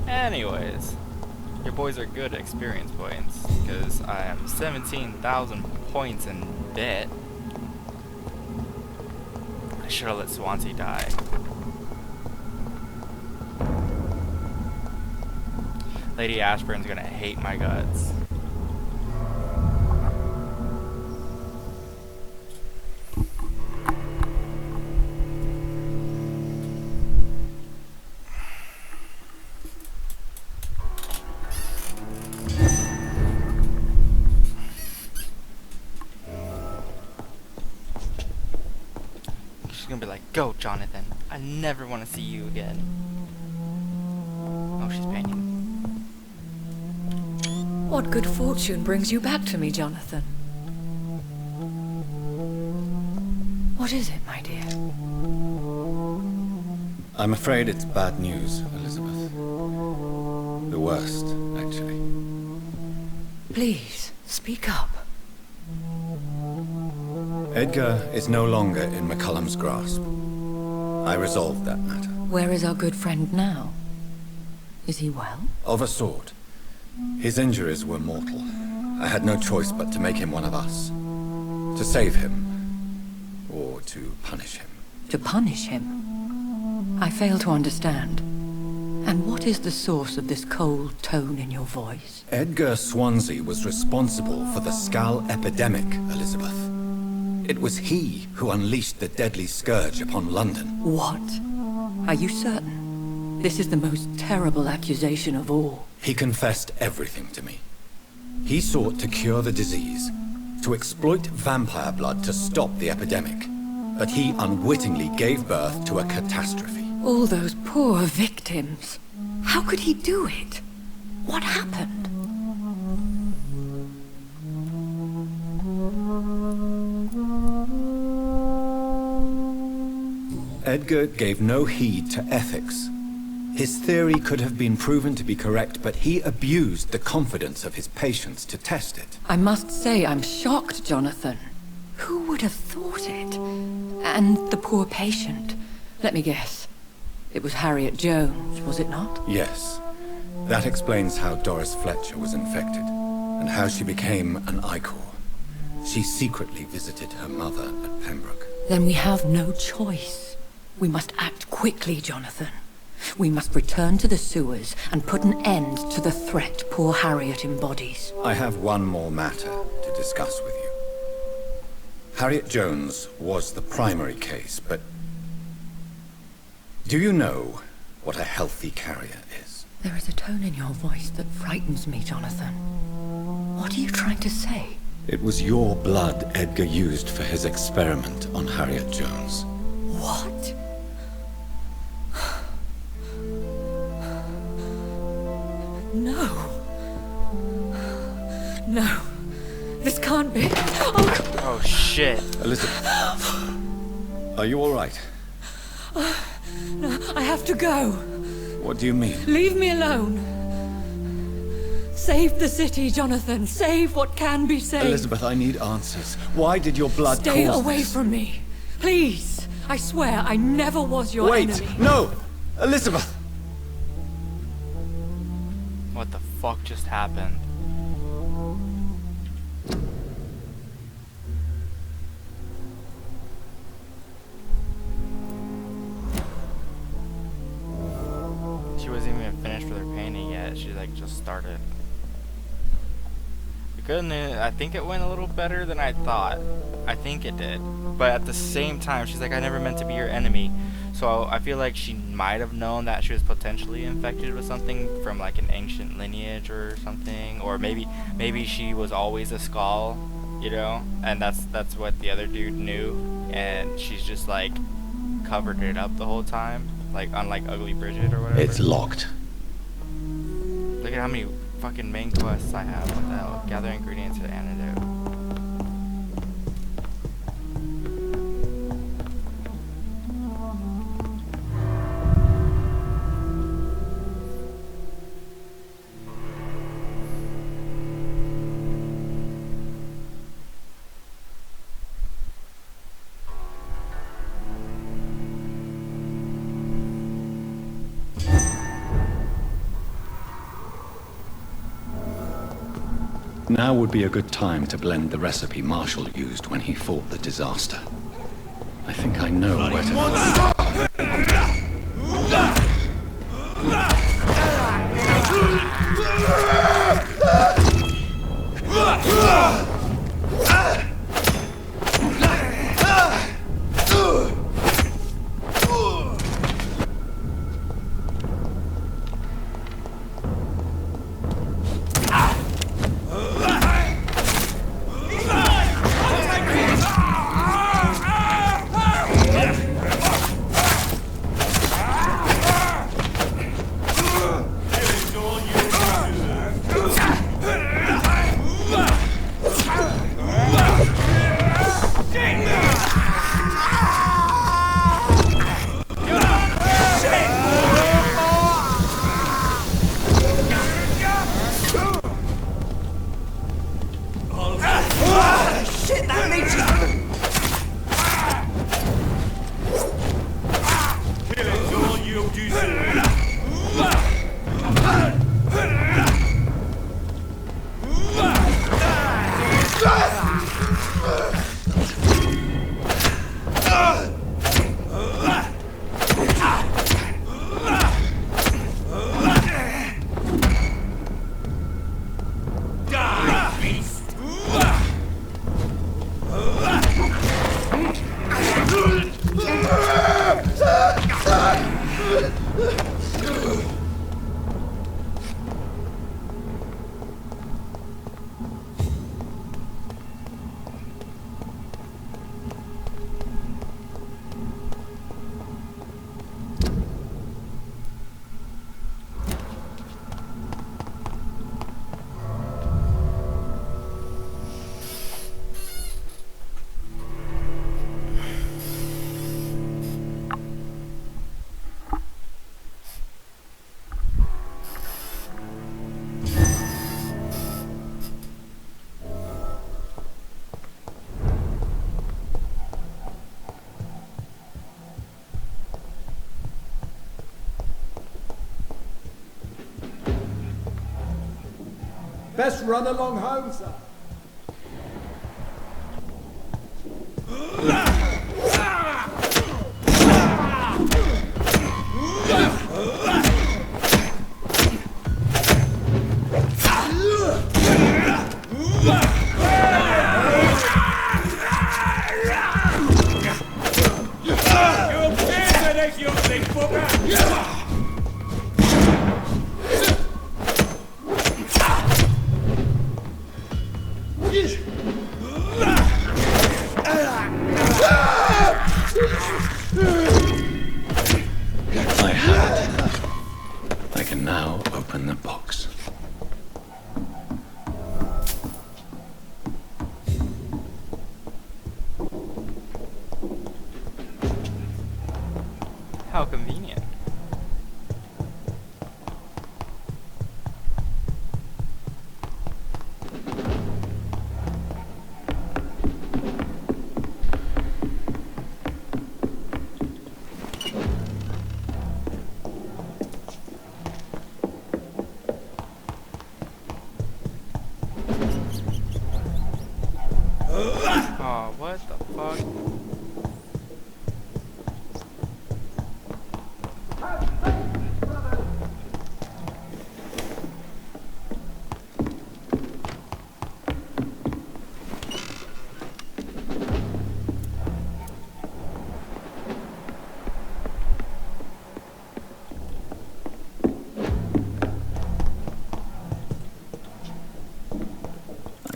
Anyways, your boys are good at experience points, because I am 17,000 points in debt. I should have let Swansea die. Lady Ashburn's gonna hate my guts. She's gonna be like, "Go, Jonathan. I never want to see you again." Oh, she's painting. What good fortune brings you back to me, Jonathan? What is it, my dear? I'm afraid it's bad news, Elizabeth. The worst, actually. Please, speak up. Edgar is no longer in McCullum's grasp. I resolved that matter. Where is our good friend now? Is he well? Of a sort. His injuries were mortal. I had no choice but to make him one of us. To save him. Or to punish him. To punish him? I fail to understand. And what is the source of this cold tone in your voice? Edgar Swansea was responsible for the Skal epidemic, Elizabeth. It was he who unleashed the deadly scourge upon London. What? Are you certain? This is the most terrible accusation of all. He confessed everything to me. He sought to cure the disease, to exploit vampire blood to stop the epidemic. But he unwittingly gave birth to a catastrophe. All those poor victims. How could he do it? What happened? Edgar gave no heed to ethics. His theory could have been proven to be correct, but he abused the confidence of his patients to test it. I must say I'm shocked, Jonathan. Who would have thought it? And the poor patient. Let me guess. It was Harriet Jones, was it not? Yes. That explains how Doris Fletcher was infected, and how she became an Ichor. She secretly visited her mother at Pembroke. Then we have no choice. We must act quickly, Jonathan. We must return to the sewers and put an end to the threat poor Harriet embodies. I have one more matter to discuss with you. Harriet Jones was the primary case, but do you know what a healthy carrier is? There is a tone in your voice that frightens me, Jonathan. What are you trying to say? It was your blood Edgar used for his experiment on Harriet Jones. What? No. No. This can't be. Oh shit. Elizabeth. Are you all right? No, I have to go. What do you mean? Leave me alone. Save the city, Jonathan. Save what can be saved. Elizabeth, I need answers. Why did your blood Stay cause away this? from me. Please. I swear I never was your enemy. Wait! No! Elizabeth! What the fuck just happened? She wasn't even finished with her painting yet. She like just started. The good news, I think it went a little better than I thought. I think it did. But at the same time, she's like, I never meant to be your enemy. So I feel like she might have known that she was potentially infected with something from like an ancient lineage or something, or maybe she was always a Skull, you know, and that's what the other dude knew, and she's just like covered it up the whole time, like unlike Ugly Bridget or whatever. It's locked. Look at how many fucking main quests I have. What the hell? Gather ingredients for the antidote. Now would be a good time to blend the recipe Marshall used when he fought the disaster. I think I know where to... Shit, that makes you... Kill it all you deserve. Let's run along home, sir. I have it. I can now open the box. How convenient. Oh, what the fuck?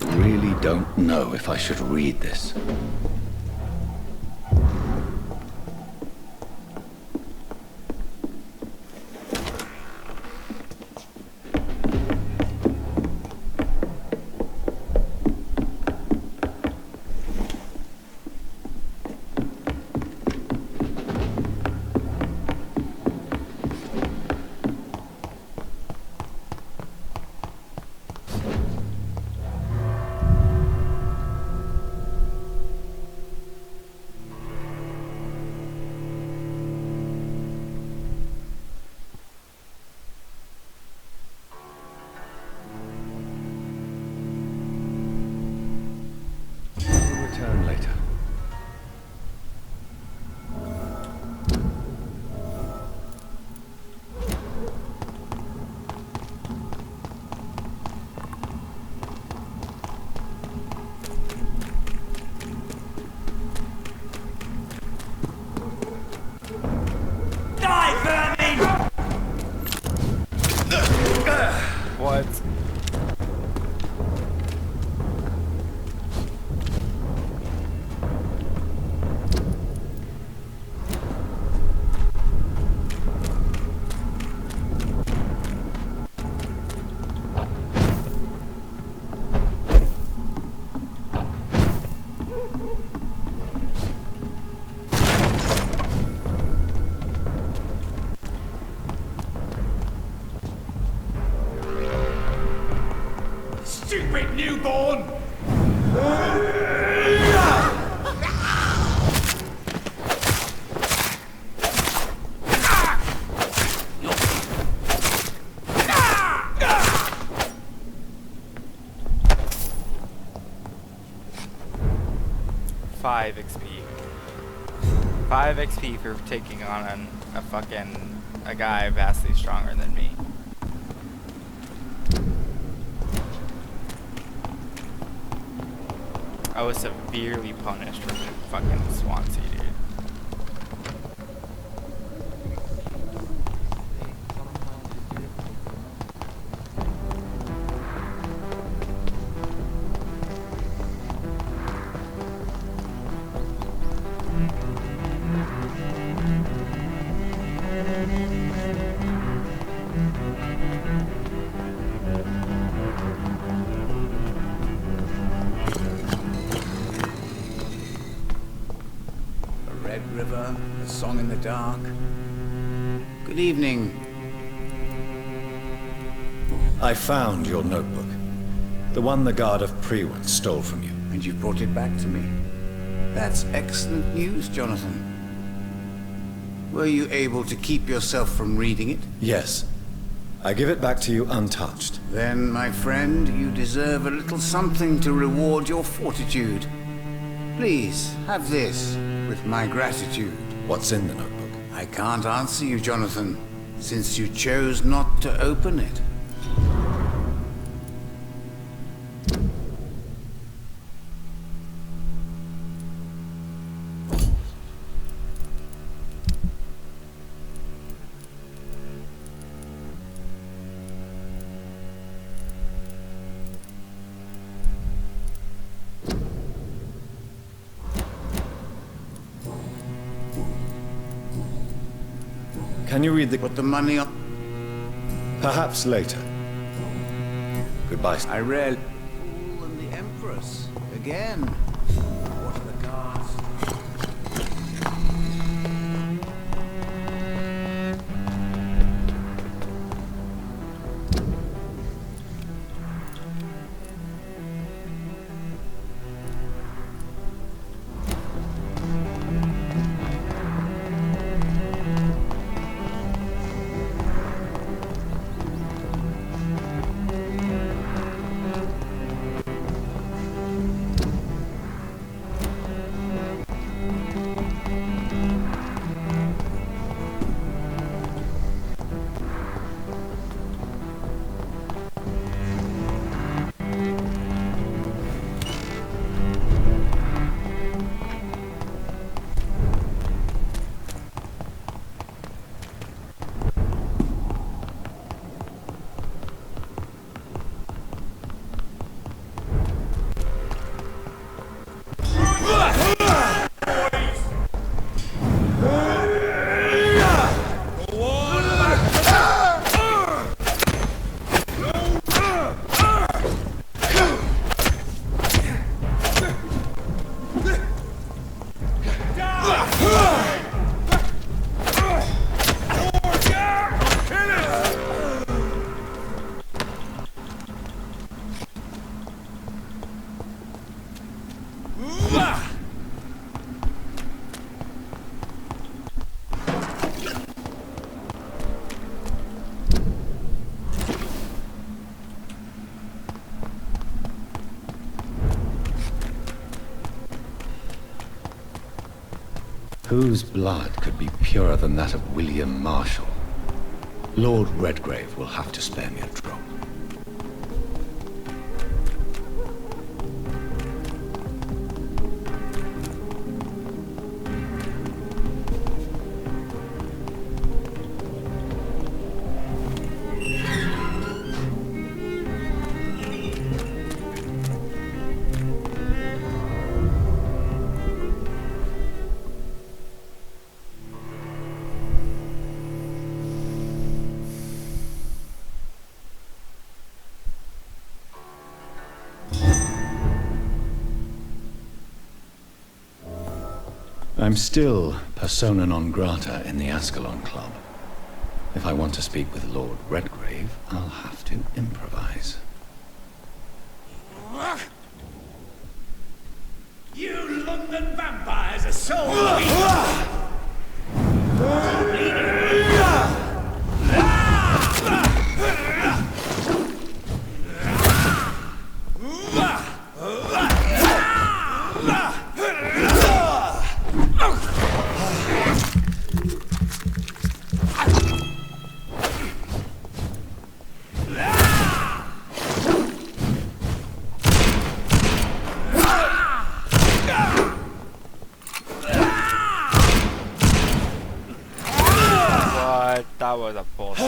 I really don't know if I should read this. Return later. What? Stupid newborn! Five XP. 5 XP for taking on a guy vastly stronger than me. I was severely punished for fucking Swansea, dude. River, a song in the dark. Good evening. I found your notebook. The one the guard of Prewan stole from you. And you brought it back to me. That's excellent news, Jonathan. Were you able to keep yourself from reading it? Yes. I give it back to you untouched. Then, my friend, you deserve a little something to reward your fortitude. Please, have this, with my gratitude. What's in the notebook? I can't answer you, Jonathan, since you chose not to open it. Can you read the... Put the money on... Perhaps later. Goodbye. I read... Fool and the Empress. Again. What are the cards? Whose blood could be purer than that of William Marshall? Lord Redgrave will have to spare me a drop. I'm still persona non grata in the Ascalon Club. If I want to speak with Lord Redgrave, I'll have to improvise. You London vampires are so That was a bullshit.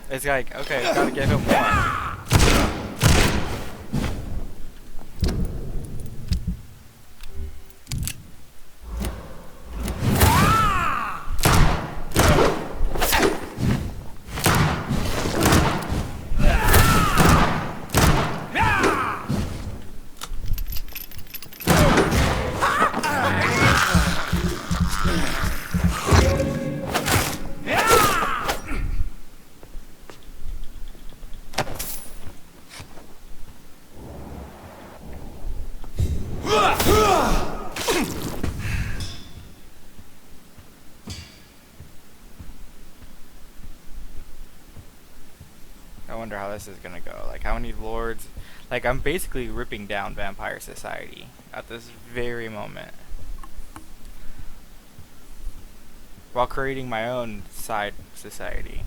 It's like, okay, gotta give him one. I wonder how this is gonna go. Like, how many lords? Like, I'm basically ripping down vampire society at this very moment, while creating my own side society.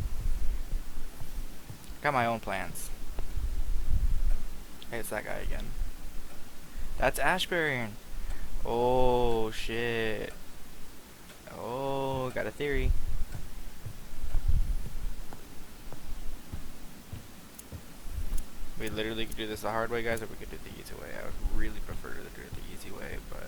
Got my own plans. Hey, it's that guy again. That's Ashburn. Oh shit. Oh, got a theory. We literally could do this the hard way, guys, or we could do it the easy way. I would really prefer to do it the easy way, but...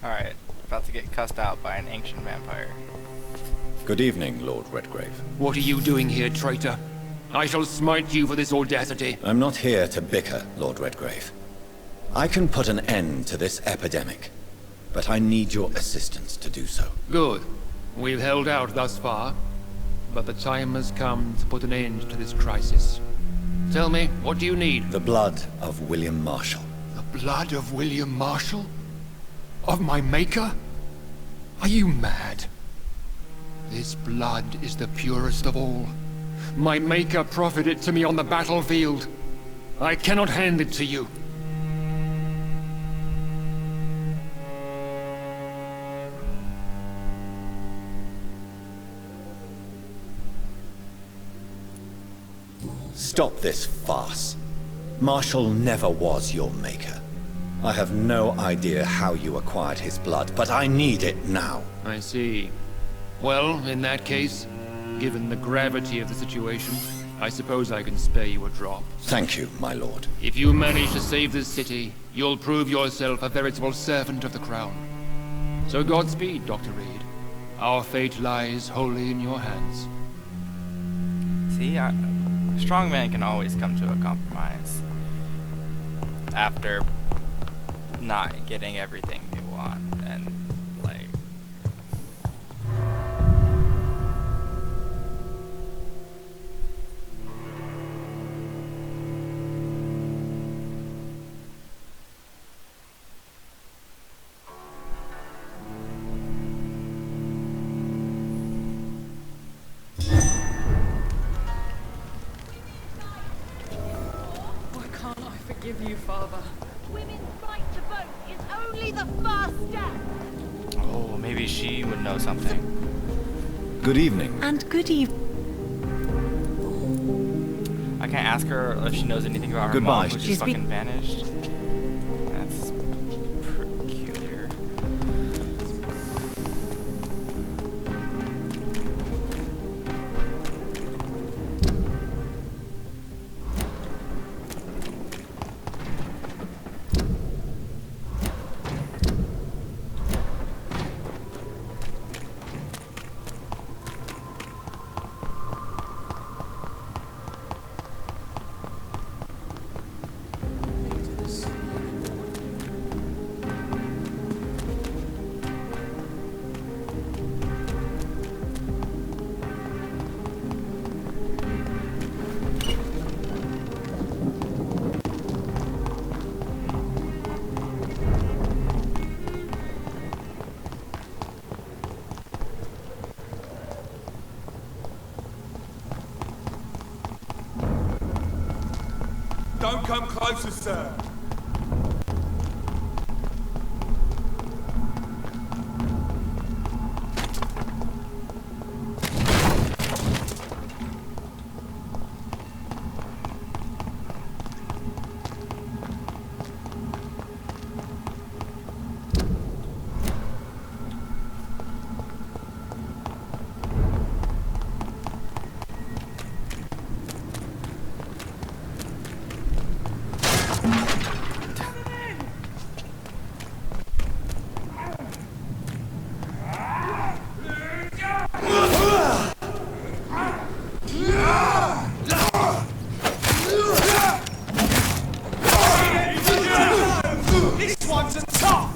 Alright, about to get cussed out by an ancient vampire. Good evening, Lord Redgrave. What are you doing here, traitor? I shall smite you for this audacity. I'm not here to bicker, Lord Redgrave. I can put an end to this epidemic, but I need your assistance to do so. Good. We've held out thus far, but the time has come to put an end to this crisis. Tell me, what do you need? The blood of William Marshall. The blood of William Marshall? Of my maker? Are you mad? This blood is the purest of all. My maker proffered it to me on the battlefield. I cannot hand it to you. Stop this farce. Marshall never was your maker. I have no idea how you acquired his blood, but I need it now. I see. Well, in that case, given the gravity of the situation, I suppose I can spare you a drop. Thank you, my lord. If you manage to save this city, you'll prove yourself a veritable servant of the crown. So Godspeed, Dr. Reed. Our fate lies wholly in your hands. See, a strong man can always come to a compromise after not getting everything they want, and like... Why can't I forgive you, Father? Women's right to vote is only the first step. Oh, maybe she would know something. Good evening. And good evening. I can't ask her if she knows anything about her Goodbye. mom, who just fucking vanished. That's peculiar. Don't come closer, sir. This one's a tough!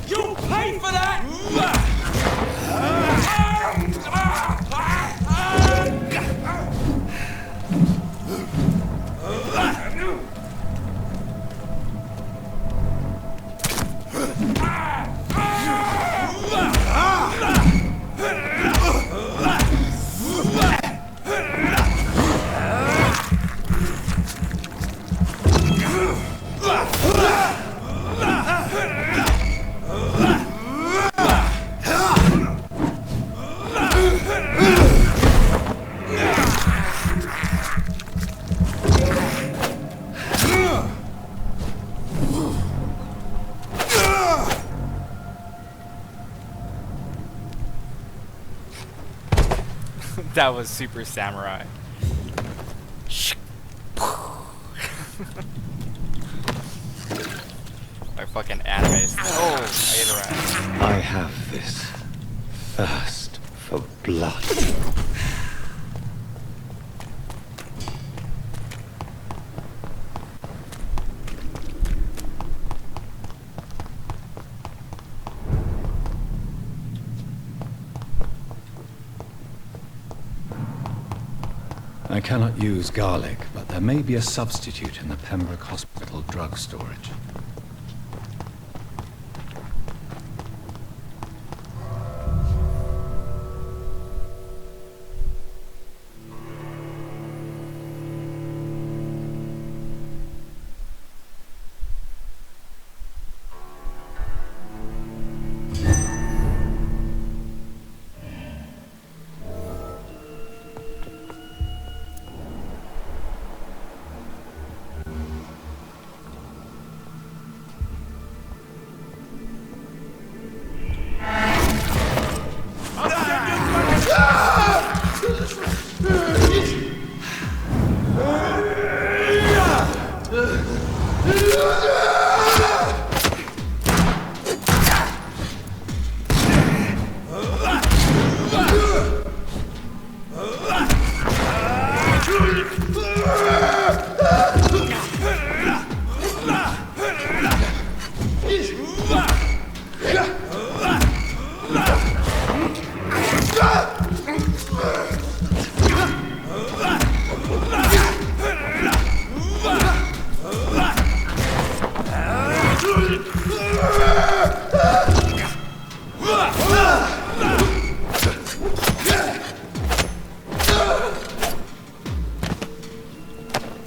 You'll pay for that! That was super samurai. Like fucking anime. Oh, I ate a rat. I have this thirst for blood. I cannot use garlic, but there may be a substitute in the Pembroke Hospital drug storage.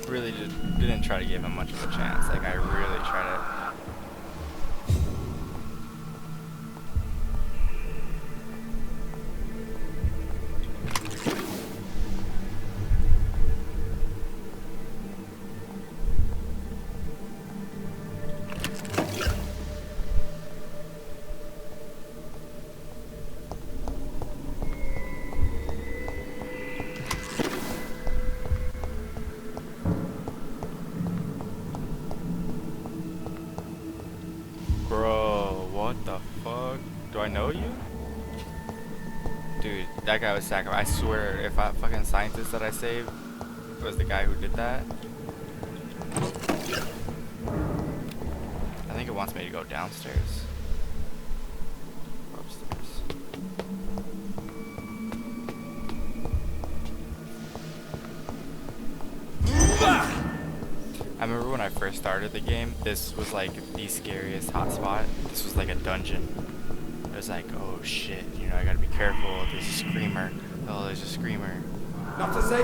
Really didn't try to give him much of a chance. Like, I really tried to. I know you? Dude, that guy was sacrificed. I swear, if that fucking scientist that I saved was the guy who did that. I think it wants me to go downstairs. Or upstairs. I remember when I first started the game, this was like the scariest hotspot. This was like a dungeon. It was like, oh shit, you know, I gotta be careful. There's a screamer. Oh, there's a screamer. Not to say.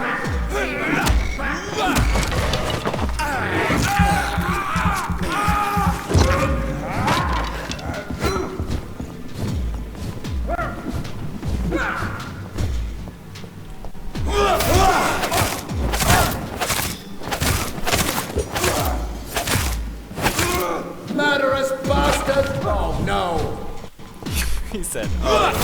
Murderous bastard! Oh no! He said, oh.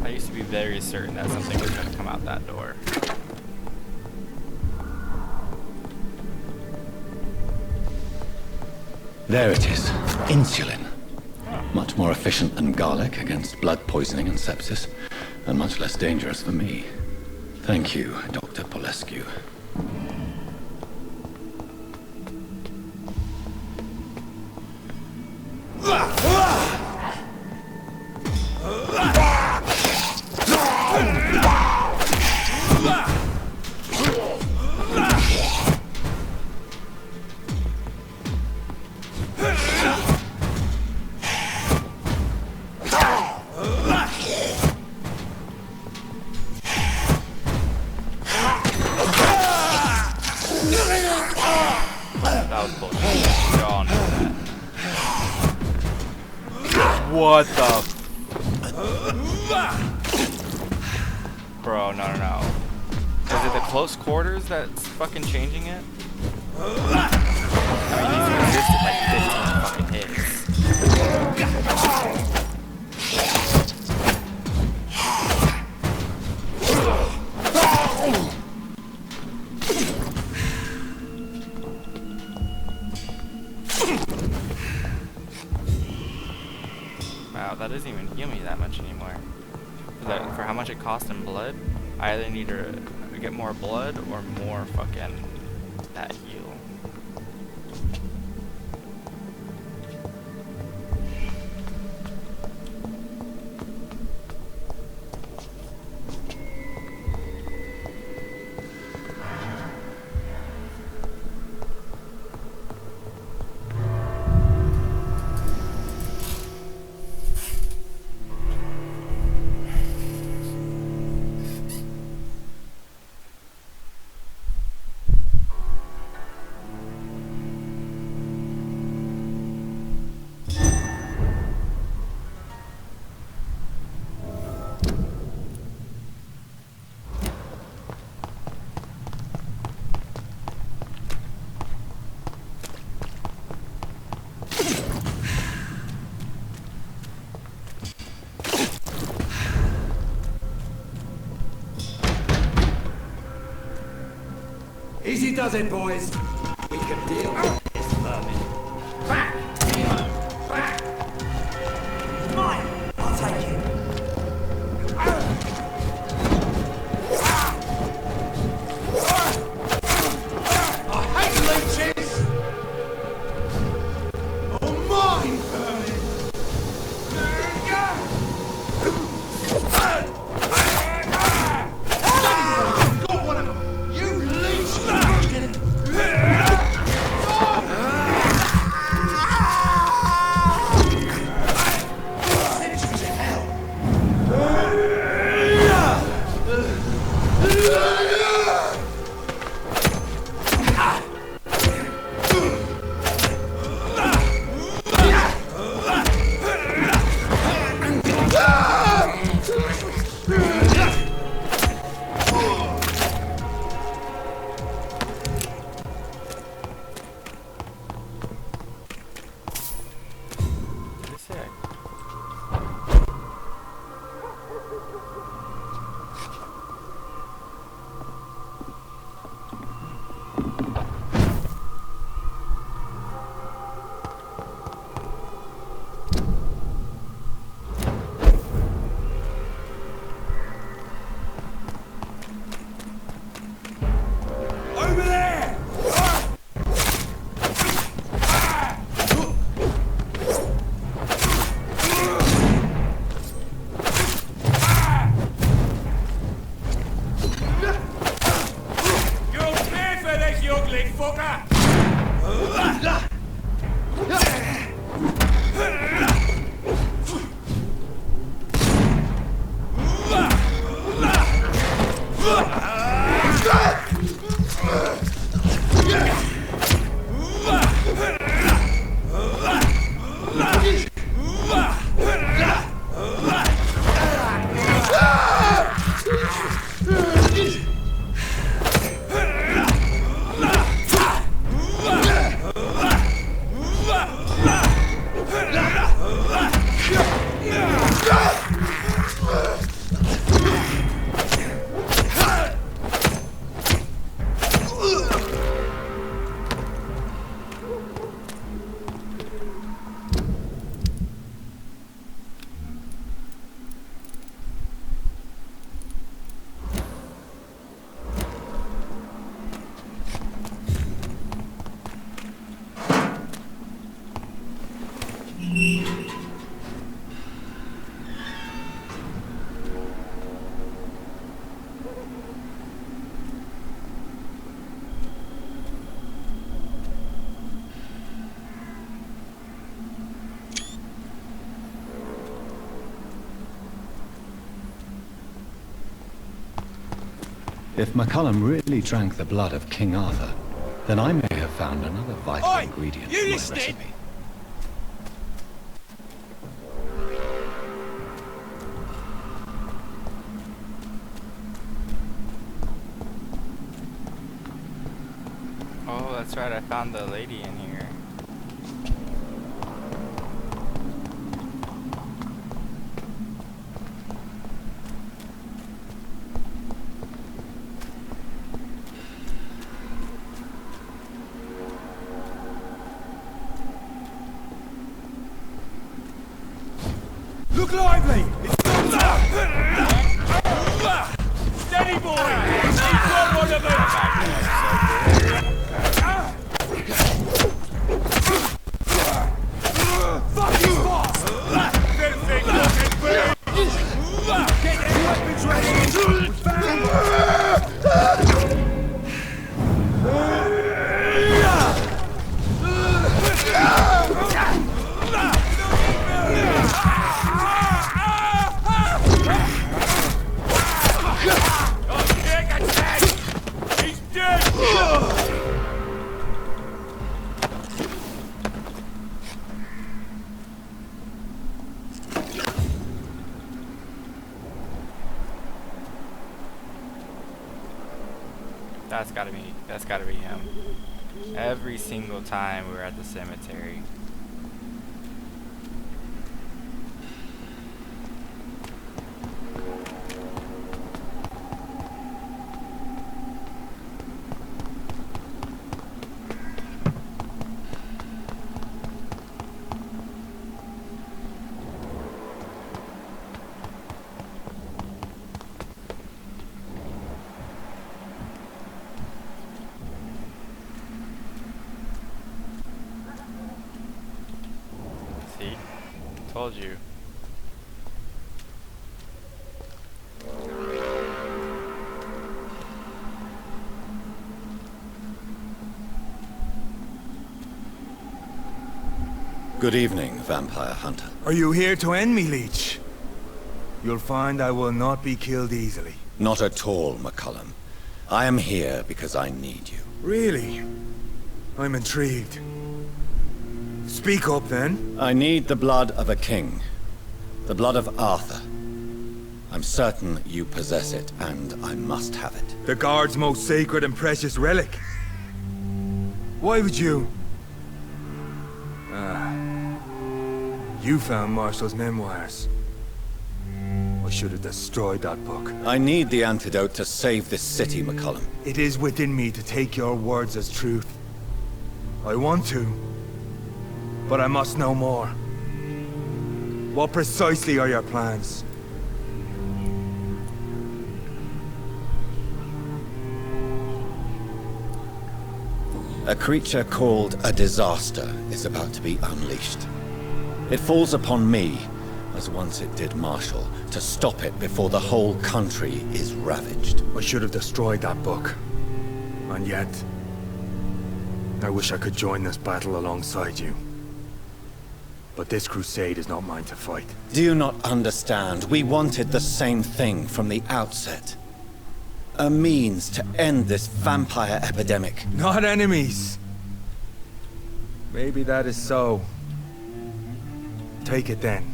I used to be very certain that something was going to come out that door. There it is. Insulin. Much more efficient than garlic against blood poisoning and sepsis, and much less dangerous for me. Thank you, Dr. Polescu. That was bullshit. We all know that. What the? Bro, no. Is it the close quarters that's fucking changing it? I mean, these resisted like 15 fucking hits. Wow, that doesn't even heal me that much anymore. For how much it costs in blood, I either need to get more blood or more fucking that heal. Easy does it, boys. We can deal with this vermin. Back! Back! Mine! I'll take it. I hate leeches! Oh, mine, vermin! Got one of them! You leech! If McCullum really drank the blood of King Arthur, then I may have found another vital ingredient in my recipe. Oh, that's right, I found the lady in here. Look lively! It's not steady, boy! He's got one of them! Fuck his boss! Get their weapons ready! That's gotta be him. Every single time we're at the cemetery. See? Told you. Good evening, vampire hunter. Are you here to end me, Leech? You'll find I will not be killed easily. Not at all, McCullum. I am here because I need you. Really? I'm intrigued. Speak up, then. I need the blood of a king. The blood of Arthur. I'm certain you possess it, and I must have it. The Guard's most sacred and precious relic. Why would you? You found Marshall's memoirs. I should have destroyed that book. I need the antidote to save this city, McCullum. It is within me to take your words as truth. I want to, but I must know more. What precisely are your plans? A creature called a disaster is about to be unleashed. It falls upon me, as once it did Marshall, to stop it before the whole country is ravaged. I should have destroyed that book. And yet... I wish I could join this battle alongside you. But this crusade is not mine to fight. Do you not understand? We wanted the same thing from the outset. A means to end this vampire epidemic. Not enemies! Maybe that is so. Take it then.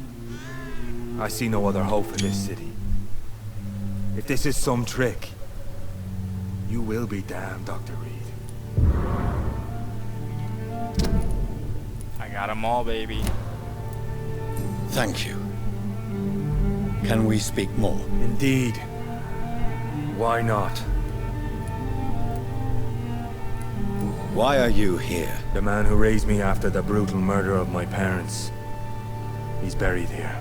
I see no other hope for this city. If this is some trick, you will be damned, Dr. Reed. I got them all, baby. Thank you. Can we speak more? Indeed. Why not? Why are you here? The man who raised me after the brutal murder of my parents. He's buried here.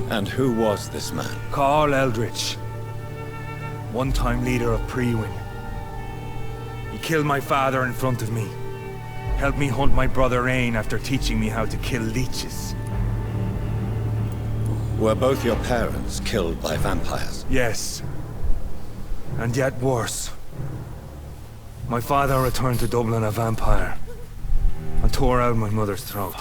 And who was this man? Carl Eldritch. One-time leader of Priwen. He killed my father in front of me. Helped me hunt my brother Ain after teaching me how to kill leeches. Were both your parents killed by vampires? Yes. And yet worse. My father returned to Dublin a vampire. And tore out my mother's throat.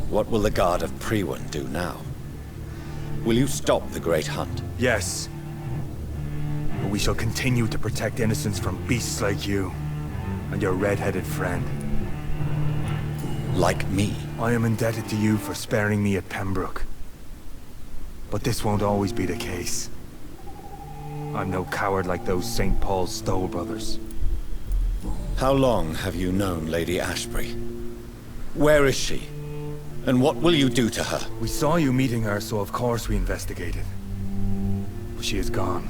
What will the Guard of Priwen do now? Will you stop the Great Hunt? Yes. But we shall continue to protect innocents from beasts like you. And your red-headed friend. Like me? I am indebted to you for sparing me at Pembroke. But this won't always be the case. I'm no coward like those St. Paul's Stowe brothers. How long have you known Lady Ashbury? Where is she? And what will you do to her? We saw you meeting her, so of course we investigated. But she is gone.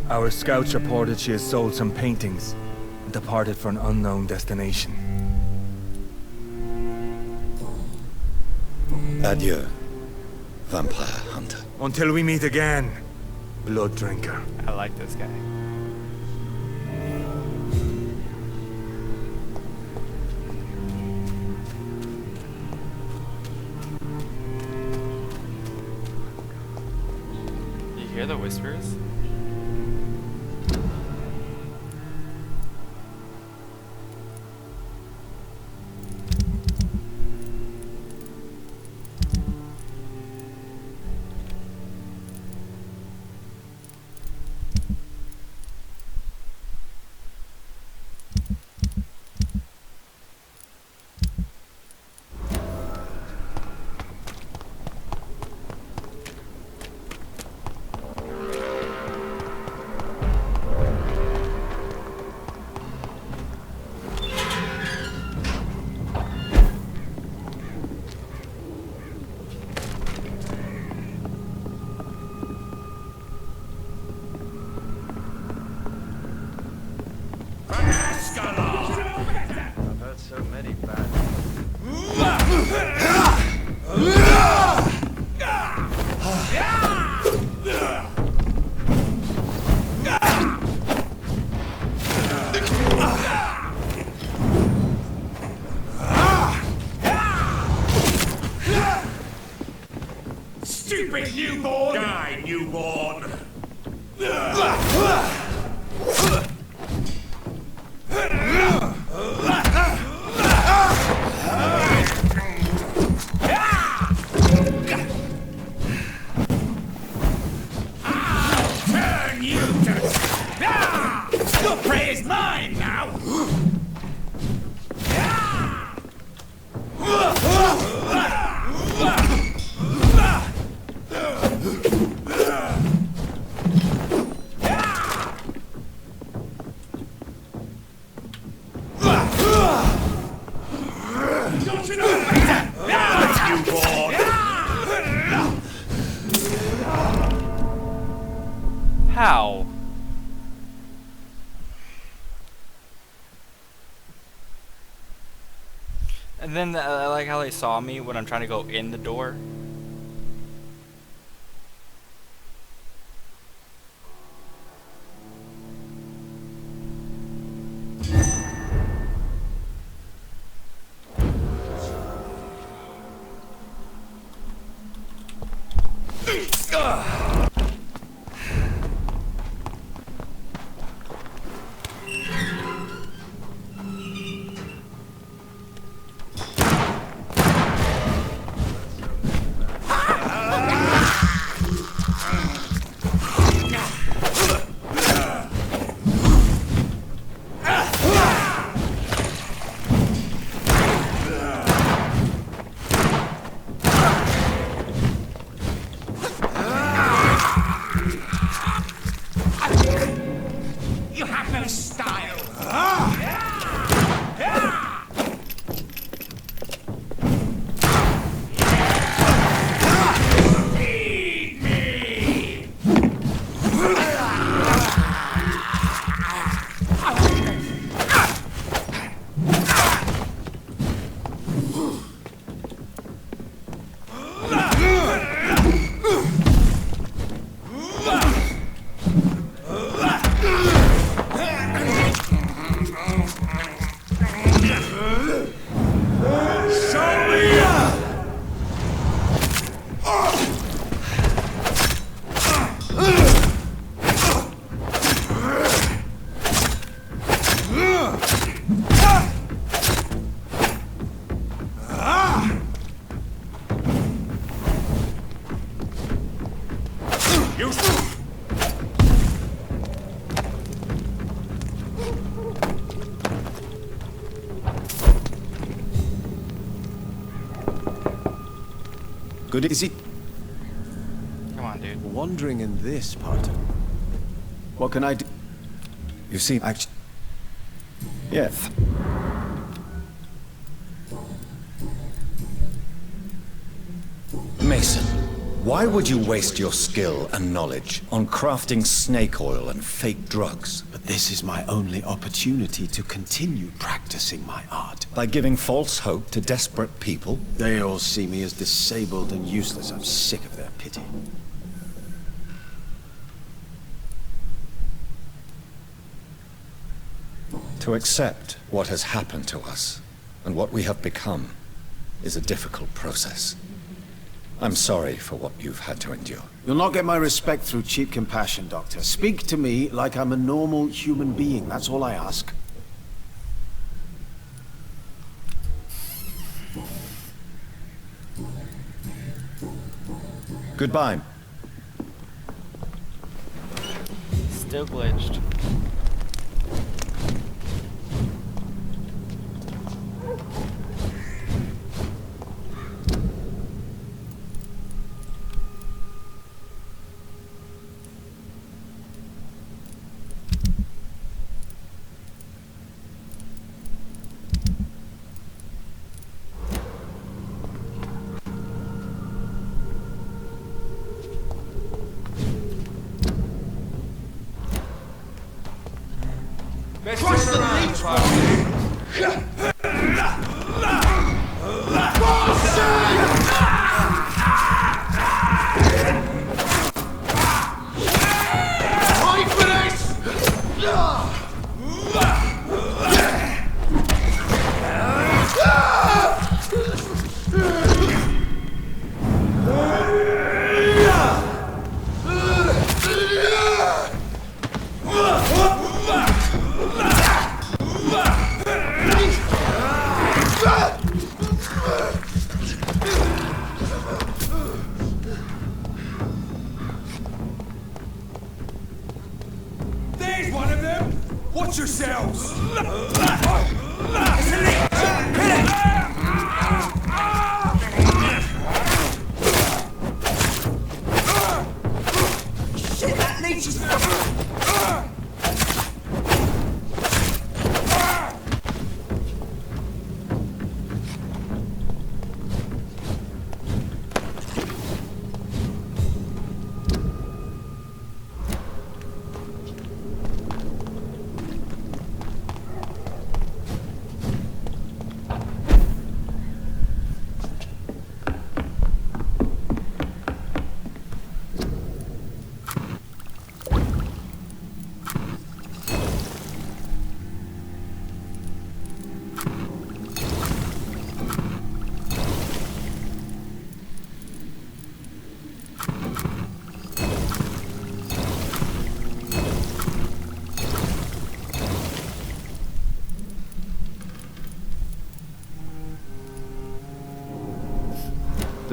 Our scouts reported she has sold some paintings and departed for an unknown destination. Adieu, vampire hunter. Until we meet again, blood drinker. I like this guy. You hear the whispers? Stupid newborn! Die, newborn! Turn you to... Your prey is mine now! How? And then I like how they saw me when I'm trying to go in the door. You have no style. Feed me. Good easy. Come on, dude. Wandering in this part. What can I do? You see, actually... Yes. Mason, why would you waste your skill and knowledge on crafting snake oil and fake drugs? But this is my only opportunity to continue practicing my art. By giving false hope to desperate people? They all see me as disabled and useless. I'm sick of their pity. To accept what has happened to us and what we have become is a difficult process. I'm sorry for what you've had to endure. You'll not get my respect through cheap compassion, Doctor. Speak to me like I'm a normal human being. That's all I ask. Goodbye. Still glitched. Trust the leech. There's one of them! Watch yourselves! It's a leech! Kill it! Shit, that leech is...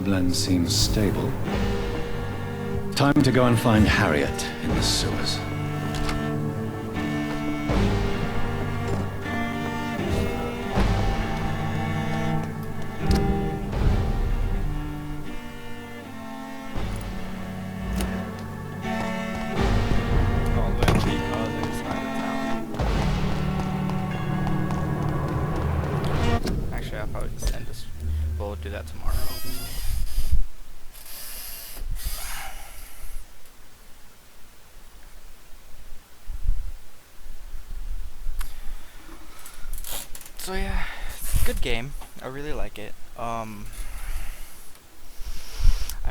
woodland seems stable. Time to go and find Harriet in the sewers. Actually, I'll probably just end this. We'll do that tomorrow. So yeah, it's a good game. I really like it. I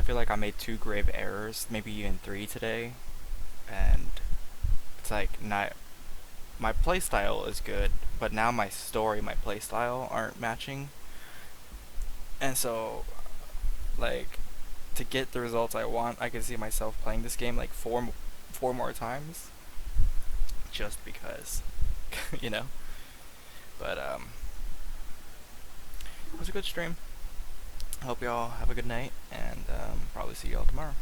feel like I made 2 grave errors, maybe even 3 today, and it's like not my playstyle is good, but now my story, my playstyle aren't matching, and so like to get the results I want, I can see myself playing this game like four more times, just because, you know. But it was a good stream. I hope y'all have a good night, and probably see y'all tomorrow.